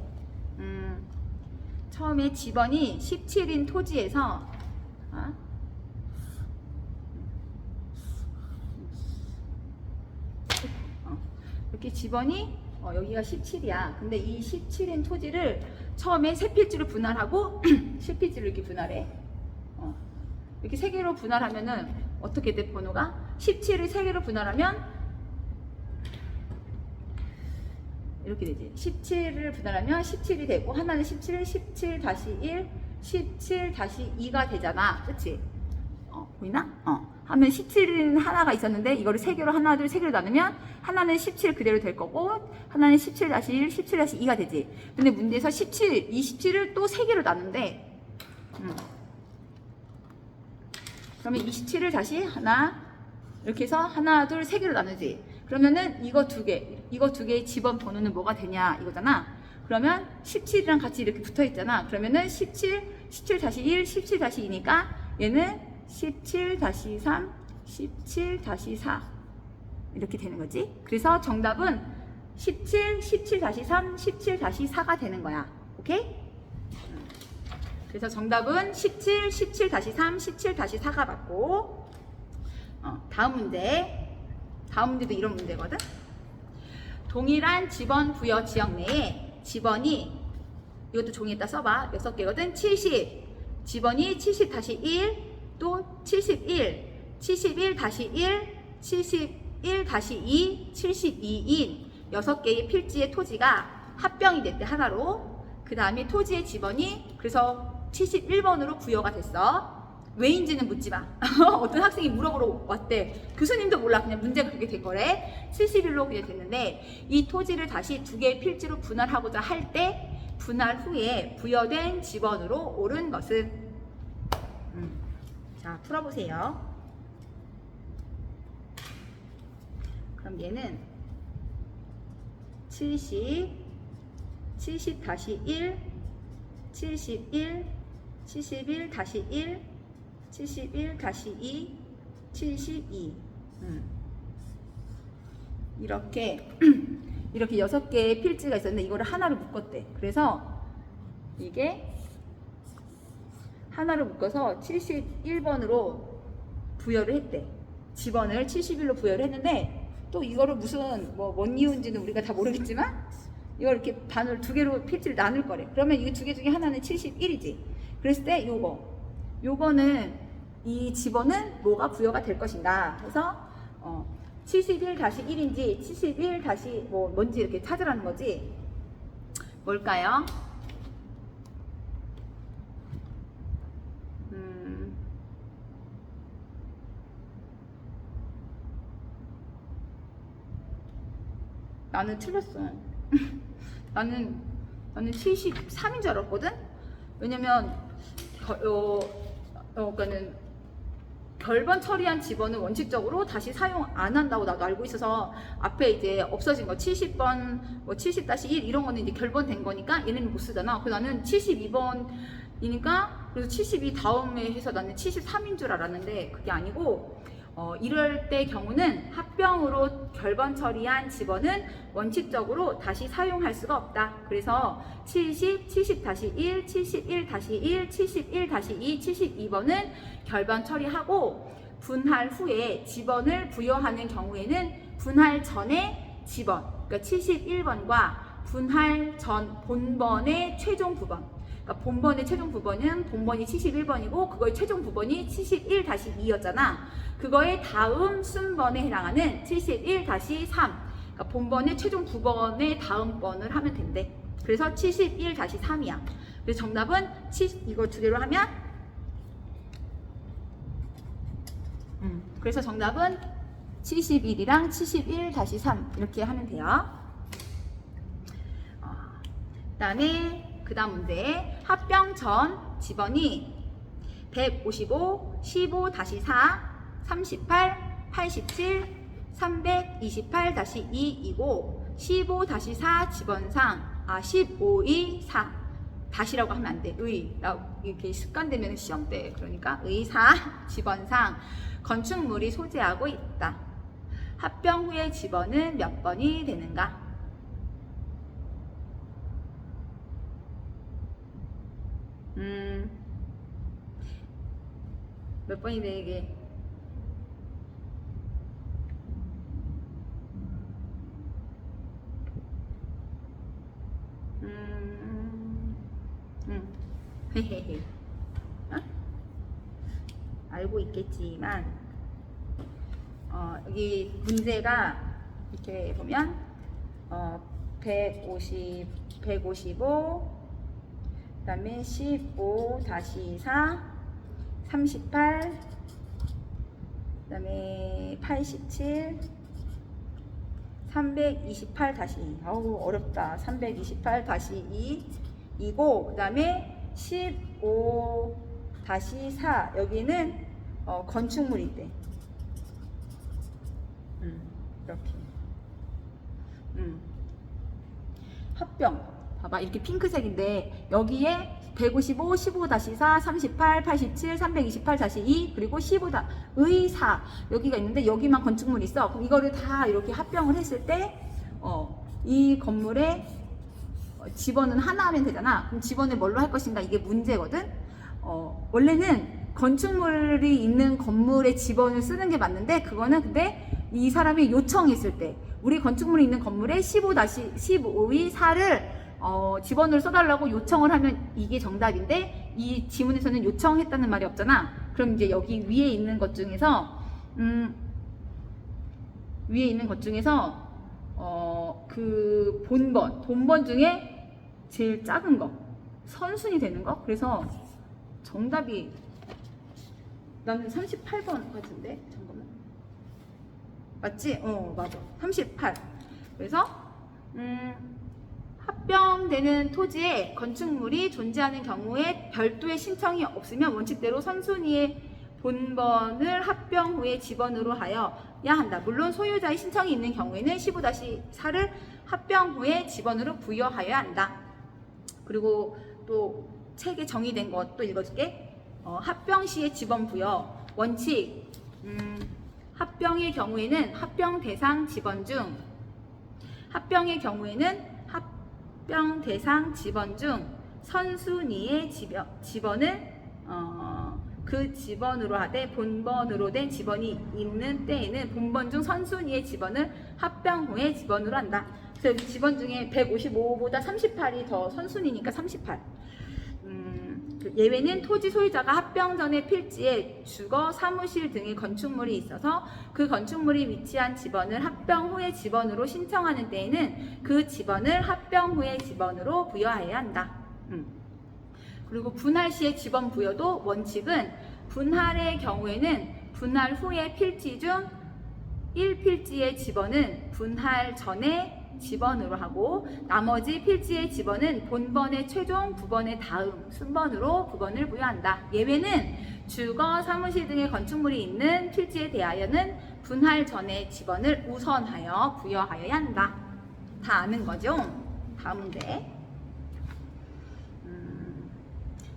처음에 지번이 17인 토지에서 이렇게 지번이 여기가 17이야. 근데 이 17인 토지를 처음에 3필지로 분할하고 10필지로 이렇게 분할해. 이렇게 3개로 분할하면은 어떻게 돼? 번호가 17을 3개로 분할하면 이렇게 되지. 17을 분할하면 17이 되고, 하나는 17, 17-1, 17-2가 되잖아. 그치? 보이나? 하면 17은 하나가 있었는데 이거를 3개로 하나, 둘, 3개로 나누면 하나는 17 그대로 될 거고, 하나는 17-1, 17-2가 되지. 근데 문제에서 27을 또 3개로 나눈대. 그러면 27을 다시 하나, 이렇게 해서 하나, 둘, 3개로 나누지. 그러면은 이거 두 개의 지번 번호는 뭐가 되냐 이거잖아. 그러면 17이랑 같이 이렇게 붙어 있잖아. 그러면은 17-1, 17-2니까 얘는 17-3, 17-4 이렇게 되는 거지. 그래서 정답은 17, 17-3, 17-4가 되는 거야. 오케이? 그래서 정답은 17, 17-3, 17-4가 맞고, 다음 문제도 이런 문제거든. 동일한 지번 부여 지역 내에 지번이, 이것도 종이에다 써봐. 6개거든. 70, 지번이 70-1, 또 71, 71-1, 71, 71-2, 72인 6개의 필지의 토지가 합병이 됐대, 하나로. 그 다음에 토지의 지번이 그래서 71번으로 부여가 됐어. 왜인지는 묻지 마. 어떤 학생이 물어보러 왔대. 교수님도 몰라. 그냥 문제가 그렇게 된 거래. 71로 그냥 됐는데, 이 토지를 다시 2개의 필지로 분할하고자 할 때 분할 후에 부여된 지번으로 옳은 것은 자, 풀어보세요. 그럼 얘는 70, 70-1, 71, 71-1, 71-2, 72. 이렇게 6개의 필지가 있었는데 이거를 하나로 묶었대. 그래서 이게 하나로 묶어서 71번으로 부여를 했대. 지번을 71로 부여를 했는데, 또 이거를 무슨 뭔 이유인지는 우리가 다 모르겠지만 이걸 이렇게 반을 2개로 필지를 나눌 거래. 그러면 이 2개 중에 하나는 71이지. 그랬을 때 요거는 이 지번은 뭐가 부여가 될 것인가. 그래서 71-1인지 71 뭔지 이렇게 찾으라는 거지. 뭘까요? 나는 틀렸어. 나는 73인 줄 알았거든? 왜냐면 그러니까는 결번 처리한 지번은 원칙적으로 다시 사용 안 한다고 나도 알고 있어서 앞에 이제 없어진 거 70번 70-1 이런 거는 이제 결번된 거니까 얘는 못 쓰잖아. 그래서 나는 72번이니까 그래서 72 다음에 해서 나는 73인 줄 알았는데 그게 아니고, 이럴 때 경우는 합병으로 결번 처리한 지번은 원칙적으로 다시 사용할 수가 없다. 그래서 70, 70-1, 71-1, 71-2, 72번은 결번 처리하고, 분할 후에 지번을 부여하는 경우에는 분할 전에 지번, 그러니까 71번과 분할 전 본번의 최종 부번, 그러니까 본번의 최종 부번은 본번이 71번이고 그거의 최종 부번이 71-2였잖아. 그거의 다음 순번에 해당하는 71-3, 그러니까 본번의 최종 부번의 다음 번을 하면 된대. 그래서 71-3이야. 그래서 정답은 이거 2개로 하면 그래서 정답은 71이랑 71-3 이렇게 하면 돼요. 그 다음 문제. 합병 전 지번이 155, 15-4, 38, 87, 328-2이고 15-4 지번상 15의 4 다시라고 하면 안 돼. 의라고 이렇게 습관되면 시험 때 그러니까 의 4 지번상 건축물이 소재하고 있다. 합병 후의 지번은 몇 번이 되는가? 몇 번이 돼 이게? 헤헤헤. 알고 있겠지만 여기 문제가 이렇게 보면 155 그다음에 15-4 38 그다음에 87 328-2 어우 어렵다. 328-2 이고 그다음에 15-4 여기는 건축물이 있대. 이렇게 합병 봐봐 이렇게 핑크색인데 여기에 155, 15-4, 38, 87, 328-2 그리고 15의 4 여기가 있는데 여기만 건축물이 있어. 그럼 이거를 다 이렇게 합병을 했을 때 이 건물의 지번은 하나 하면 되잖아. 그럼 지번을 뭘로 할 것인가 이게 문제거든. 원래는 건축물이 있는 건물의 지번을 쓰는 게 맞는데 그거는 근데 이 사람이 요청했을 때 우리 건축물이 있는 건물에 15-15의 4를 지번을 써달라고 요청을 하면 이게 정답인데 이 지문에서는 요청했다는 말이 없잖아. 그럼 이제 여기 위에 있는 것 중에서 위에 있는 것 중에서 그 본번 중에 제일 작은 거, 선순위 되는 거. 그래서 정답이 나는 38번 같은데. 잠깐만. 맞지? 맞아. 38. 그래서 합병되는 토지에 건축물이 존재하는 경우에 별도의 신청이 없으면 원칙대로 선순위의 본번을 합병 후에 지번으로 하여야 한다. 물론 소유자의 신청이 있는 경우에는 15-4를 합병 후에 지번으로 부여하여야 한다. 그리고 또 책에 정의된 것도 읽어줄게. 합병 시의 지번 부여 원칙. 합병의 경우에는 합병 대상 지번 중 선순위의 지번을 그 지번으로 하되 본번으로 된 지번이 있는 때에는 본번 중 선순위의 지번을 합병 후에 지번으로 한다. 그래서 여기 지번 중에 155보다 38이 더 선순위니까 38. 예외는 토지 소유자가 합병 전에 필지에 주거, 사무실 등의 건축물이 있어서 그 건축물이 위치한 지번을 합병 후에 지번으로 신청하는 때에는 그 지번을 합병 후에 지번으로 부여해야 한다. 그리고 분할 시의 지번 부여도 원칙은 분할의 경우에는 분할 후에 필지 중 1필지의 지번은 분할 전에 지번으로 하고 나머지 필지의 지번은 본번의 최종, 부번의 다음 순번으로 부번을 부여한다. 예외는 주거, 사무실 등의 건축물이 있는 필지에 대하여는 분할 전의 지번을 우선하여 부여하여야 한다. 다 아는 거죠? 다음 문제.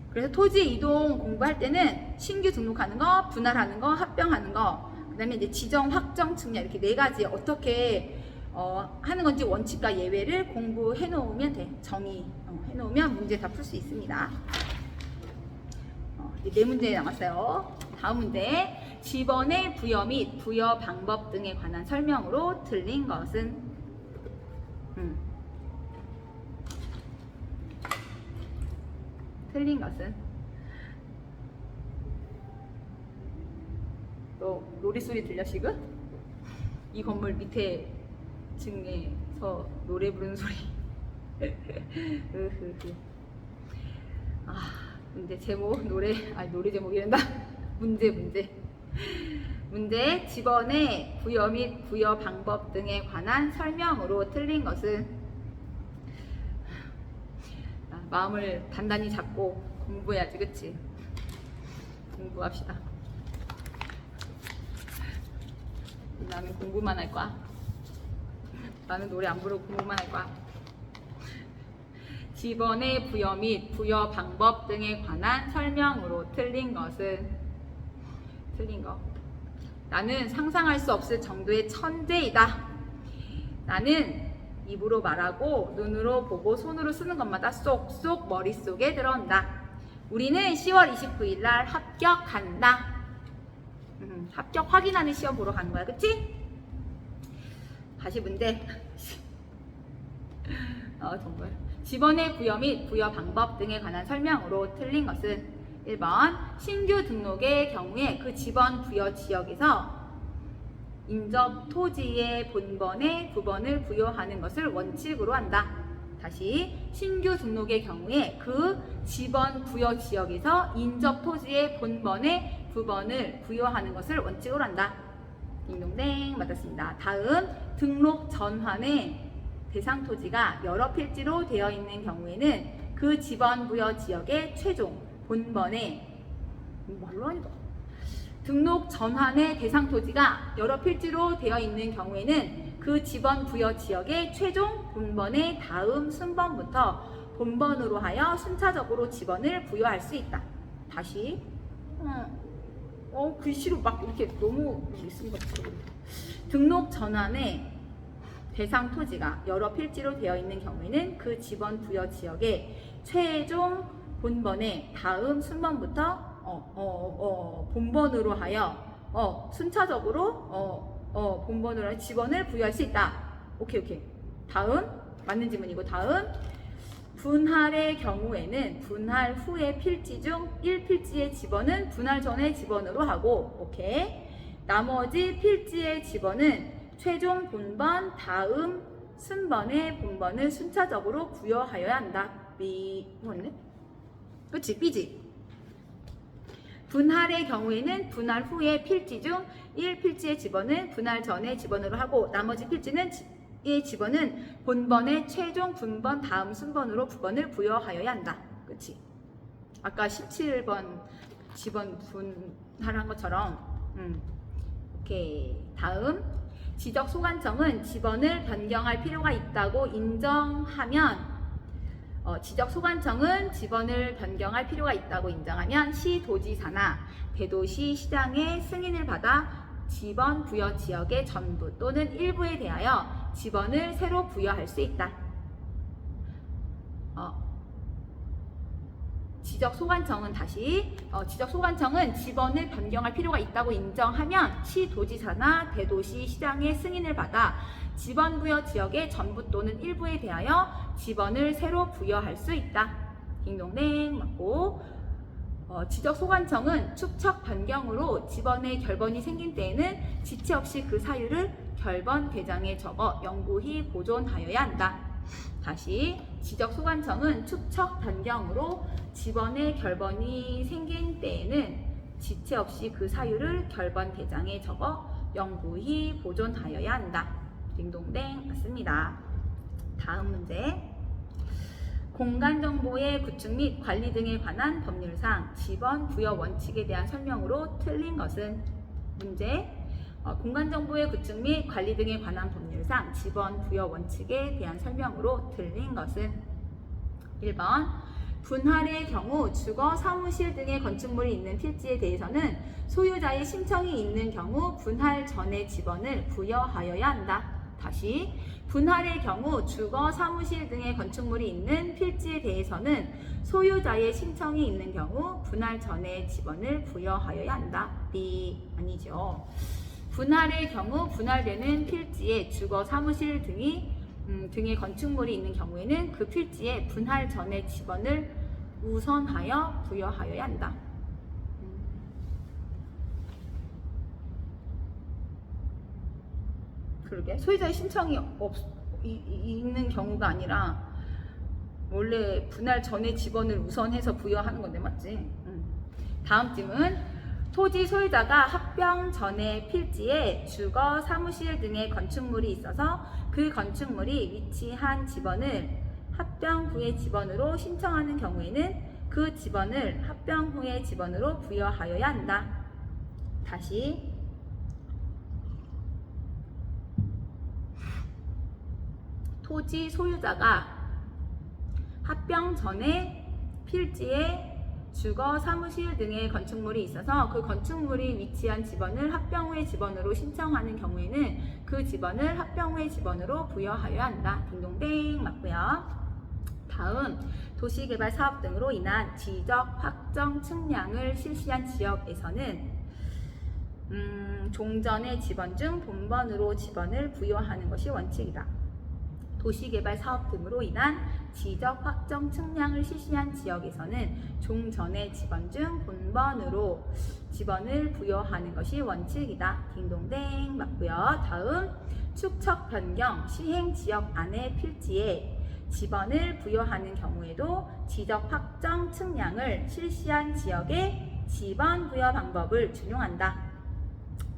그래서 토지 이동 공부할 때는 신규 등록하는 거, 분할하는 거, 합병하는 거, 그 다음에 이제 지정, 확정, 증명 이렇게 4가지 어떻게 하는 건지 원칙과 예외를 공부해 놓으면 돼. 정의 해 놓으면 문제 다 풀 수 있습니다. 이제 4문제 남았어요. 다음 문제. 지번의 부여 및 부여 방법 등에 관한 설명으로 틀린 것은? 틀린 것은? 또 놀이소리 들려 지금? 이 건물 밑에 층에서 노래 부르는 소리. 문제 제목 노래 제목이란다. 문제 지번의 부여 및 부여 방법 등에 관한 설명으로 틀린 것은? 마음을 단단히 잡고 공부해야지, 그치? 공부합시다. 나는 공부만 할 거야. 나는 노래 안 부르고 공부만 할 거야. 지번의 부여 및 부여 방법 등에 관한 설명으로 틀린 것은? 틀린 거. 나는 상상할 수 없을 정도의 천재이다. 나는 입으로 말하고 눈으로 보고 손으로 쓰는 것마다 쏙쏙 머릿속에 들어온다. 우리는 10월 29일 날 합격한다. 합격 확인하는 시험 보러 가는 거야, 그치? 다시 문제. 정말. 지번의 부여 및 부여 방법 등에 관한 설명으로 틀린 것은? 1번 신규 등록의 경우에 그 지번 부여 지역에서 인접 토지의 본번에 부번을 부여하는 것을 원칙으로 한다. 다시 신규 등록의 경우에 그 지번 부여 지역에서 인접 토지의 본번에 부번을 부여하는 것을 원칙으로 한다. 딩동댕 맞았습니다. 다음 등록 전환의 대상 토지가 여러 필지로 되어 있는 경우에는 그 지번 부여 지역의 최종 본번에 말로 하니까 등록 전환의 대상 토지가 여러 필지로 되어 있는 경우에는 그 지번 부여 지역의 최종 본번의 다음 순번부터 본번으로 하여 순차적으로 지번을 부여할 수 있다. 다시 글씨로 막 이렇게 너무 있으니까 등록 전환의 대상 토지가 여러 필지로 되어 있는 경우에는 그 지번 부여 지역의 최종 본번의 다음 순번부터 본번으로 하여 순차적으로 본번으로 하여 지번을 부여할 수 있다. 오케이. 다음 맞는 지문이고 다음 분할의 경우에는 분할 후의 필지 중 1필지의 지번은 분할 전의 지번으로 하고 오케이. 나머지 필지의 지번은 최종 본번 다음 순번의 본번을 순차적으로 부여하여야 한다. 맞네? 그치? B지? 분할의 경우에는 분할 후에 필지 중 1필지의 지번은 분할 전에 지번으로 하고 나머지 필지는 의 지번은 본번의 최종 분번 다음 순번으로 부번을 부여하여야 한다. 그치? 아까 17번 지번 분할한 것처럼 오케이. 다음 지적 소관청은 지번을 변경할 필요가 있다고 인정하면 지적 소관청은 지번을 변경할 필요가 있다고 인정하면 시도지사나 대도시 시장의 승인을 받아 지번 부여 지역의 전부 또는 일부에 대하여 지번을 새로 부여할 수 있다. 지적 소관청은 지적 소관청은 지번을 변경할 필요가 있다고 인정하면 시도지사나 대도시 시장의 승인을 받아 지번 부여 지역의 전부 또는 일부에 대하여 지번을 새로 부여할 수 있다. 딩동댕 맞고 지적 소관청은 축척 변경으로 지번의 결번이 생긴 때에는 지체 없이 그 사유를 결번 대장에 적어 영구히 보존하여야 한다. 다시 지적 소관청은 축척 변경으로 지번의 결번이 생긴 때에는 지체 없이 그 사유를 결번 대장에 적어 영구히 보존하여야 한다. 딩동댕 맞습니다. 다음 문제. 공간정보의 구축 및 관리 등에 관한 법률상 지번 부여 원칙에 대한 설명으로 틀린 것은? 문제. 공간정보의 구축 및 관리 등에 관한 법률상 지번 부여 원칙에 대한 설명으로 틀린 것은? 1번. 분할의 경우 주거, 사무실 등의 건축물이 있는 필지에 대해서는 소유자의 신청이 있는 경우 분할 전에 지번을 부여하여야 한다. 다시 분할의 경우 주거, 사무실 등의 건축물이 있는 필지에 대해서는 소유자의 신청이 있는 경우 분할 전에 지번을 부여하여야 한다. B 아니죠. 분할의 경우 분할되는 필지에 주거, 사무실 등의 건축물이 있는 경우에는 그 필지에 분할 전에 지번을 우선하여 부여하여야 한다. 그러게 소유자의 신청이 있는 경우가 아니라 원래 분할 전에 지번을 우선해서 부여하는 건데 맞지? 다음 질문. 토지 소유자가 합병 전에 필지에 주거, 사무실 등의 건축물이 있어서 그 건축물이 위치한 지번을 합병 후의 지번으로 신청하는 경우에는 그 지번을 합병 후의 지번으로 부여하여야 한다. 다시 토지 소유자가 합병 전에 필지에 주거, 사무실 등의 건축물이 있어서 그 건축물이 위치한 지번을 합병 후의 지번으로 신청하는 경우에는 그 지번을 합병 후의 지번으로 부여하여야 한다. 딩동댕 맞고요. 다음 도시개발 사업 등으로 인한 지적 확정 측량을 실시한 지역에서는 종전의 지번 중 본번으로 지번을 부여하는 것이 원칙이다. 도시개발 사업 등으로 인한 지적 확정 측량을 실시한 지역에서는 종전의 지번 중 본번으로 지번을 부여하는 것이 원칙이다. 딩동댕 맞고요. 다음 축척 변경 시행 지역 안의 필지에 지번을 부여하는 경우에도 지적 확정 측량을 실시한 지역의 지번 부여 방법을 준용한다.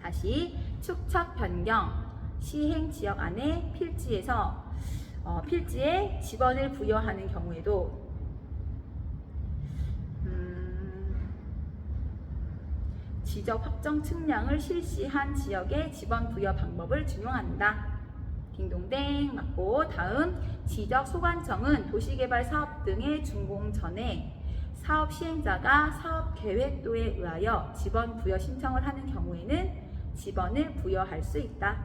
다시 축척 변경 시행 지역 안의 필지에서 필지에 지번을 부여하는 경우에도 지적 확정 측량을 실시한 지역의 지번 부여 방법을 준용한다. 딩동댕 맞고 다음 지적 소관청은 도시개발 사업 등의 준공 전에 사업 시행자가 사업 계획도에 의하여 지번 부여 신청을 하는 경우에는 지번을 부여할 수 있다.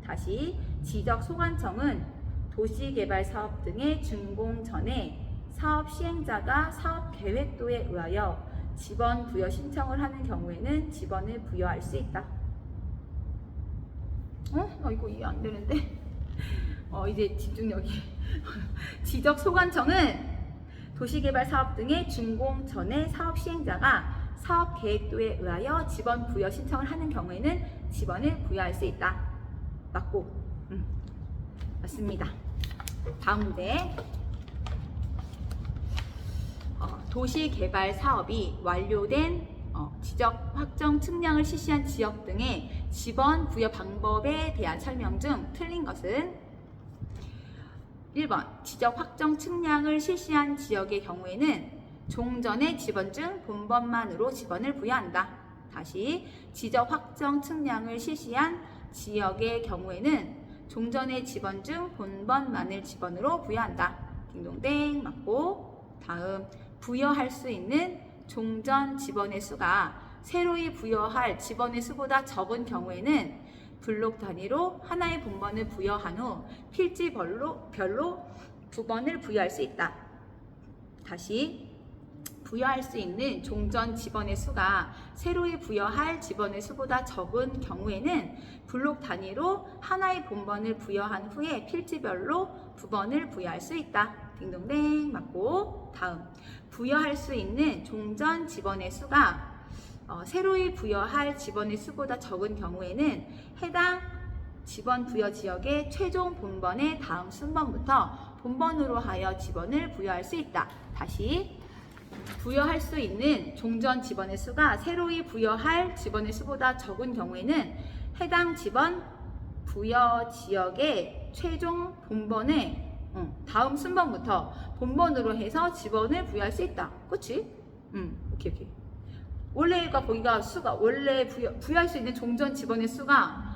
다시 지적 소관청은 도시개발 사업 등의 준공 전에 사업 시행자가 사업 계획도에 의하여 지번 부여 신청을 하는 경우에는 지번을 부여할 수 있다. 이거 이해 안 되는데? 이제 집중력이. 지적 소관청은 도시개발 사업 등의 준공 전에 사업 시행자가 사업 계획도에 의하여 지번 부여 신청을 하는 경우에는 지번을 부여할 수 있다. 맞고 맞습니다. 다음 문제. 도시개발 사업이 완료된 지적 확정 측량을 실시한 지역 등의 지번 부여 방법에 대한 설명 중 틀린 것은 1번 지적 확정 측량을 실시한 지역의 경우에는 종전의 지번 중 본번만으로 지번을 부여한다. 다시 지적 확정 측량을 실시한 지역의 경우에는 종전의 지번 중 본번만을 지번으로 부여한다. 딩동댕 맞고. 다음 부여할 수 있는 종전 지번의 수가 새로이 부여할 지번의 수보다 적은 경우에는 블록 단위로 하나의 본번을 부여한 후 필지별로 두 번을 부여할 수 있다. 다시 부여할 수 있는 종전 지번의 수가 새로이 부여할 지번의 수보다 적은 경우에는 블록 단위로 하나의 본번을 부여한 후에 필지별로 두 번을 부여할 수 있다. 딩동댕 맞고. 다음 부여할 수 있는 종전 지번의 수가 새로이 부여할 지번의 수보다 적은 경우에는 해당 지번 부여 지역의 최종 본번의 다음 순번부터 본번으로 하여 지번을 부여할 수 있다. 다시 부여할 수 있는 종전 지번의 수가 새로이 부여할 지번의 수보다 적은 경우에는 해당 지번 부여 지역의 최종 본번의 다음 순번부터 본번으로 해서 지번을 부여할 수 있다. 그치? 오케이. 원래가 거기가 수가 원래 부여할 수 있는 종전 지번의 수가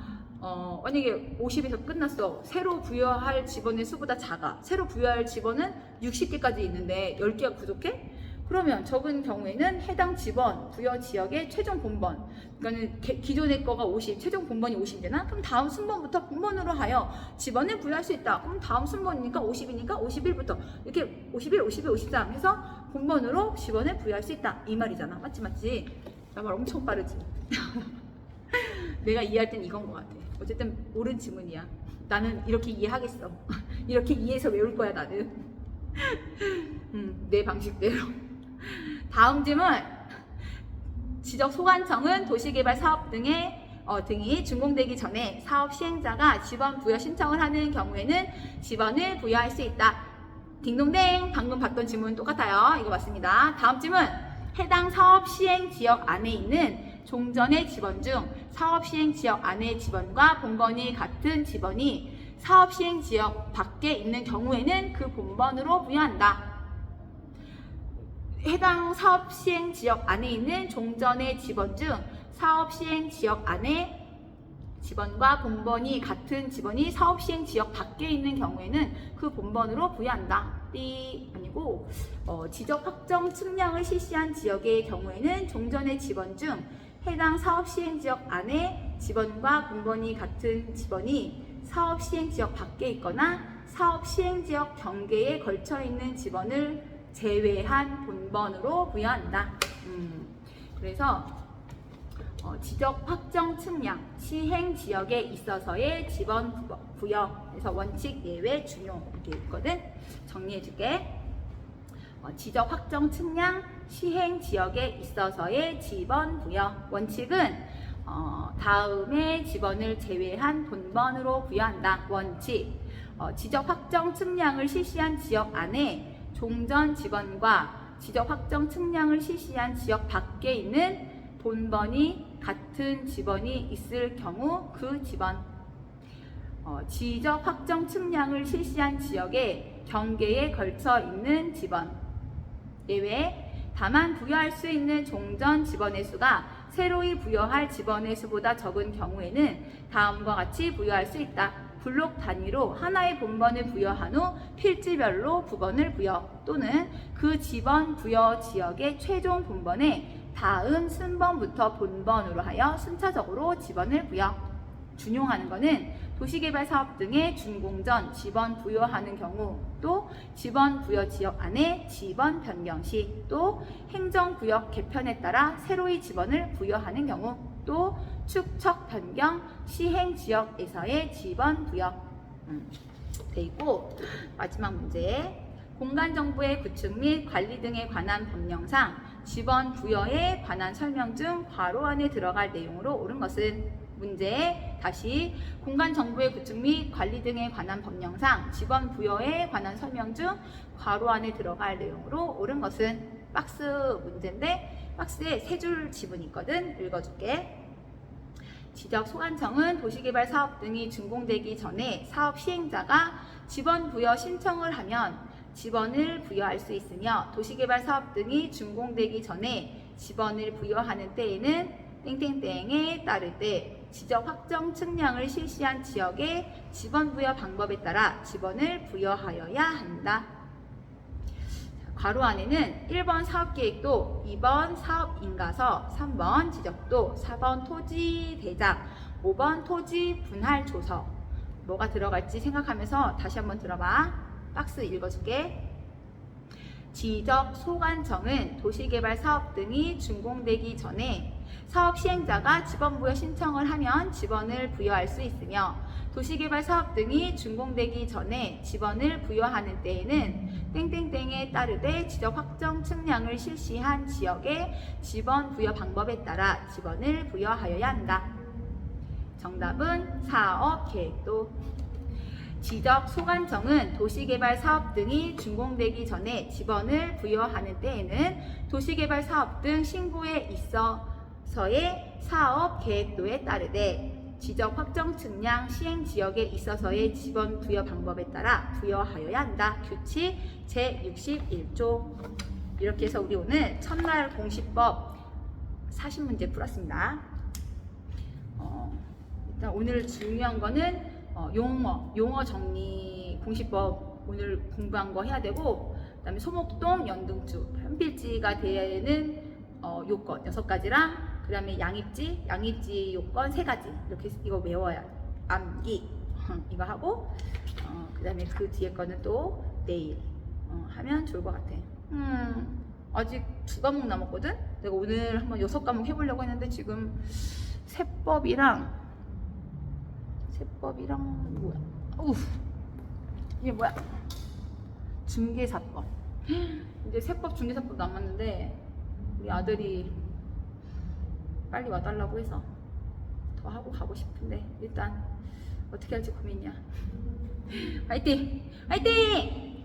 만약에 50에서 끝났어. 새로 부여할 지번의 수보다 작아. 새로 부여할 지번은 60개까지 있는데 10개가 부족해? 그러면 적은 경우에는 해당 지번 부여 지역의 최종 본번, 그러니까 기존의 거가 50, 최종 본번이 50이잖아. 그럼 다음 순번부터 본번으로 하여 지번을 부여할 수 있다. 그럼 다음 순번이니까 50이니까 51부터 이렇게 51, 52, 53 해서 본번으로 지번을 부여할 수 있다. 이 말이잖아. 맞지? 나 말 엄청 빠르지? 내가 이해할 땐 이건 것 같아. 어쨌든 옳은 지문이야. 나는 이렇게 이해하겠어. 이렇게 이해해서 외울 거야 나는. 내 방식대로. 다음 질문. 지적 소관청은 도시개발 사업 등이 준공되기 전에 사업 시행자가 지번 부여 신청을 하는 경우에는 지번을 부여할 수 있다. 딩동댕. 방금 봤던 질문 똑같아요. 이거 맞습니다. 다음 질문. 해당 사업 시행 지역 안에 있는 종전의 지번 중 사업 시행 지역 안의 지번과 본번이 같은 지번이 사업 시행 지역 밖에 있는 경우에는 그 본번으로 부여한다. 해당 사업 시행 지역 안에 있는 종전의 지번 중 사업 시행 지역 안에 지번과 본번이 같은 지번이 사업 시행 지역 밖에 있는 경우에는 그 본번으로 부여한다. 띠 아니고 지적 확정 측량을 실시한 지역의 경우에는 종전의 지번 중 해당 사업 시행 지역 안에 지번과 본번이 같은 지번이 사업 시행 지역 밖에 있거나 사업 시행 지역 경계에 걸쳐 있는 지번을 제외한 본번으로 부여한다. 그래서 지적 확정 측량 시행 지역에 있어서의 지번 부여에서 원칙 예외 준용 이렇게 있거든. 정리해줄게. 지적 확정 측량 시행 지역에 있어서의 지번 부여 원칙은 다음의 지번을 제외한 본번으로 부여한다. 원칙. 지적 확정 측량을 실시한 지역 안에 종전 지번과 지적 확정 측량을 실시한 지역 밖에 있는 본번이 같은 지번이 있을 경우 그 지번. 지적 확정 측량을 실시한 지역의 경계에 걸쳐 있는 지번. 예외. 다만 부여할 수 있는 종전 지번의 수가 새로이 부여할 지번의 수보다 적은 경우에는 다음과 같이 부여할 수 있다. 블록 단위로 하나의 본번을 부여한 후 필지별로 부번을 부여 또는 그 지번 부여 지역의 최종 본번에 다음 순번부터 본번으로 하여 순차적으로 지번을 부여. 준용하는 것은 도시개발 사업 등의 준공 전 지번 부여하는 경우, 또 지번 부여 지역 안에 지번 변경 시, 또 행정구역 개편에 따라 새로이 지번을 부여하는 경우, 또 축척 변경 시행 지역에서의 지번 부여 돼 있고, 마지막 문제. 공간정보의 구축 및 관리 등에 관한 법령상 지번 부여에 관한 설명 중 괄호 안에 들어갈 내용으로 옳은 것은 문제 다시 공간 정보의 구축 및 관리 등에 관한 법령상 직원 부여에 관한 설명 중 괄호 안에 들어갈 내용으로 옳은 것은 박스 문제인데 박스에 세 줄 지문이 있거든. 읽어줄게. 지적 소관청은 도시개발 사업 등이 준공되기 전에 사업 시행자가 지번 부여 신청을 하면 지번을 부여할 수 있으며 도시개발 사업 등이 준공되기 전에 지번을 부여하는 때에는 땡땡땡에 따를 때 지적 확정 측량을 실시한 지역의 지번 부여 방법에 따라 지번을 부여하여야 한다. 괄호 안에는 1번 사업계획도, 2번 사업인가서, 3번 지적도, 4번 토지대장, 5번 토지 분할 조서 뭐가 들어갈지 생각하면서 다시 한번 들어봐. 박스 읽어줄게. 지적 소관청은 도시개발 사업 등이 준공되기 전에 사업 시행자가 지번 부여 신청을 하면 지번을 부여할 수 있으며 도시개발 사업 등이 준공되기 전에 지번을 부여하는 때에는 땡땡땡에 따르되 지적 확정 측량을 실시한 지역의 지번 부여 방법에 따라 지번을 부여하여야 한다. 정답은 사업 계획도. 지적 소관청은 도시개발 사업 등이 준공되기 전에 지번을 부여하는 때에는 도시개발 사업 등 신고에 있어서의 사업 계획도에 따르되 지적 확정 측량 시행 지역에 있어서의 지번 부여 방법에 따라 부여하여야 한다. 규칙 제61조. 이렇게 해서 우리 오늘 첫날 공시법 40문제 풀었습니다. 일단 오늘 중요한 거는 용어 정리 공시법 오늘 공부한 거 해야 되고, 그 다음에 소목동 연등주 현필지가 되는 요건 6가지랑 그 다음에 양입지 요건 3가지 이렇게 이거 외워야 암기 이거 하고 그 다음에 그 뒤에 거는 또 내일 하면 좋을 것 같아. 아직 2과목 남았거든? 내가 오늘 한번 6과목 해보려고 했는데 지금 세법이랑 뭐야? 이게 뭐야? 중개사법. 이제 세법 중개사법 남았는데 우리 아들이 빨리 와달라고 해서 더 하고 가고 싶은데 일단 어떻게 할지 고민이야. 화이팅! 화이팅!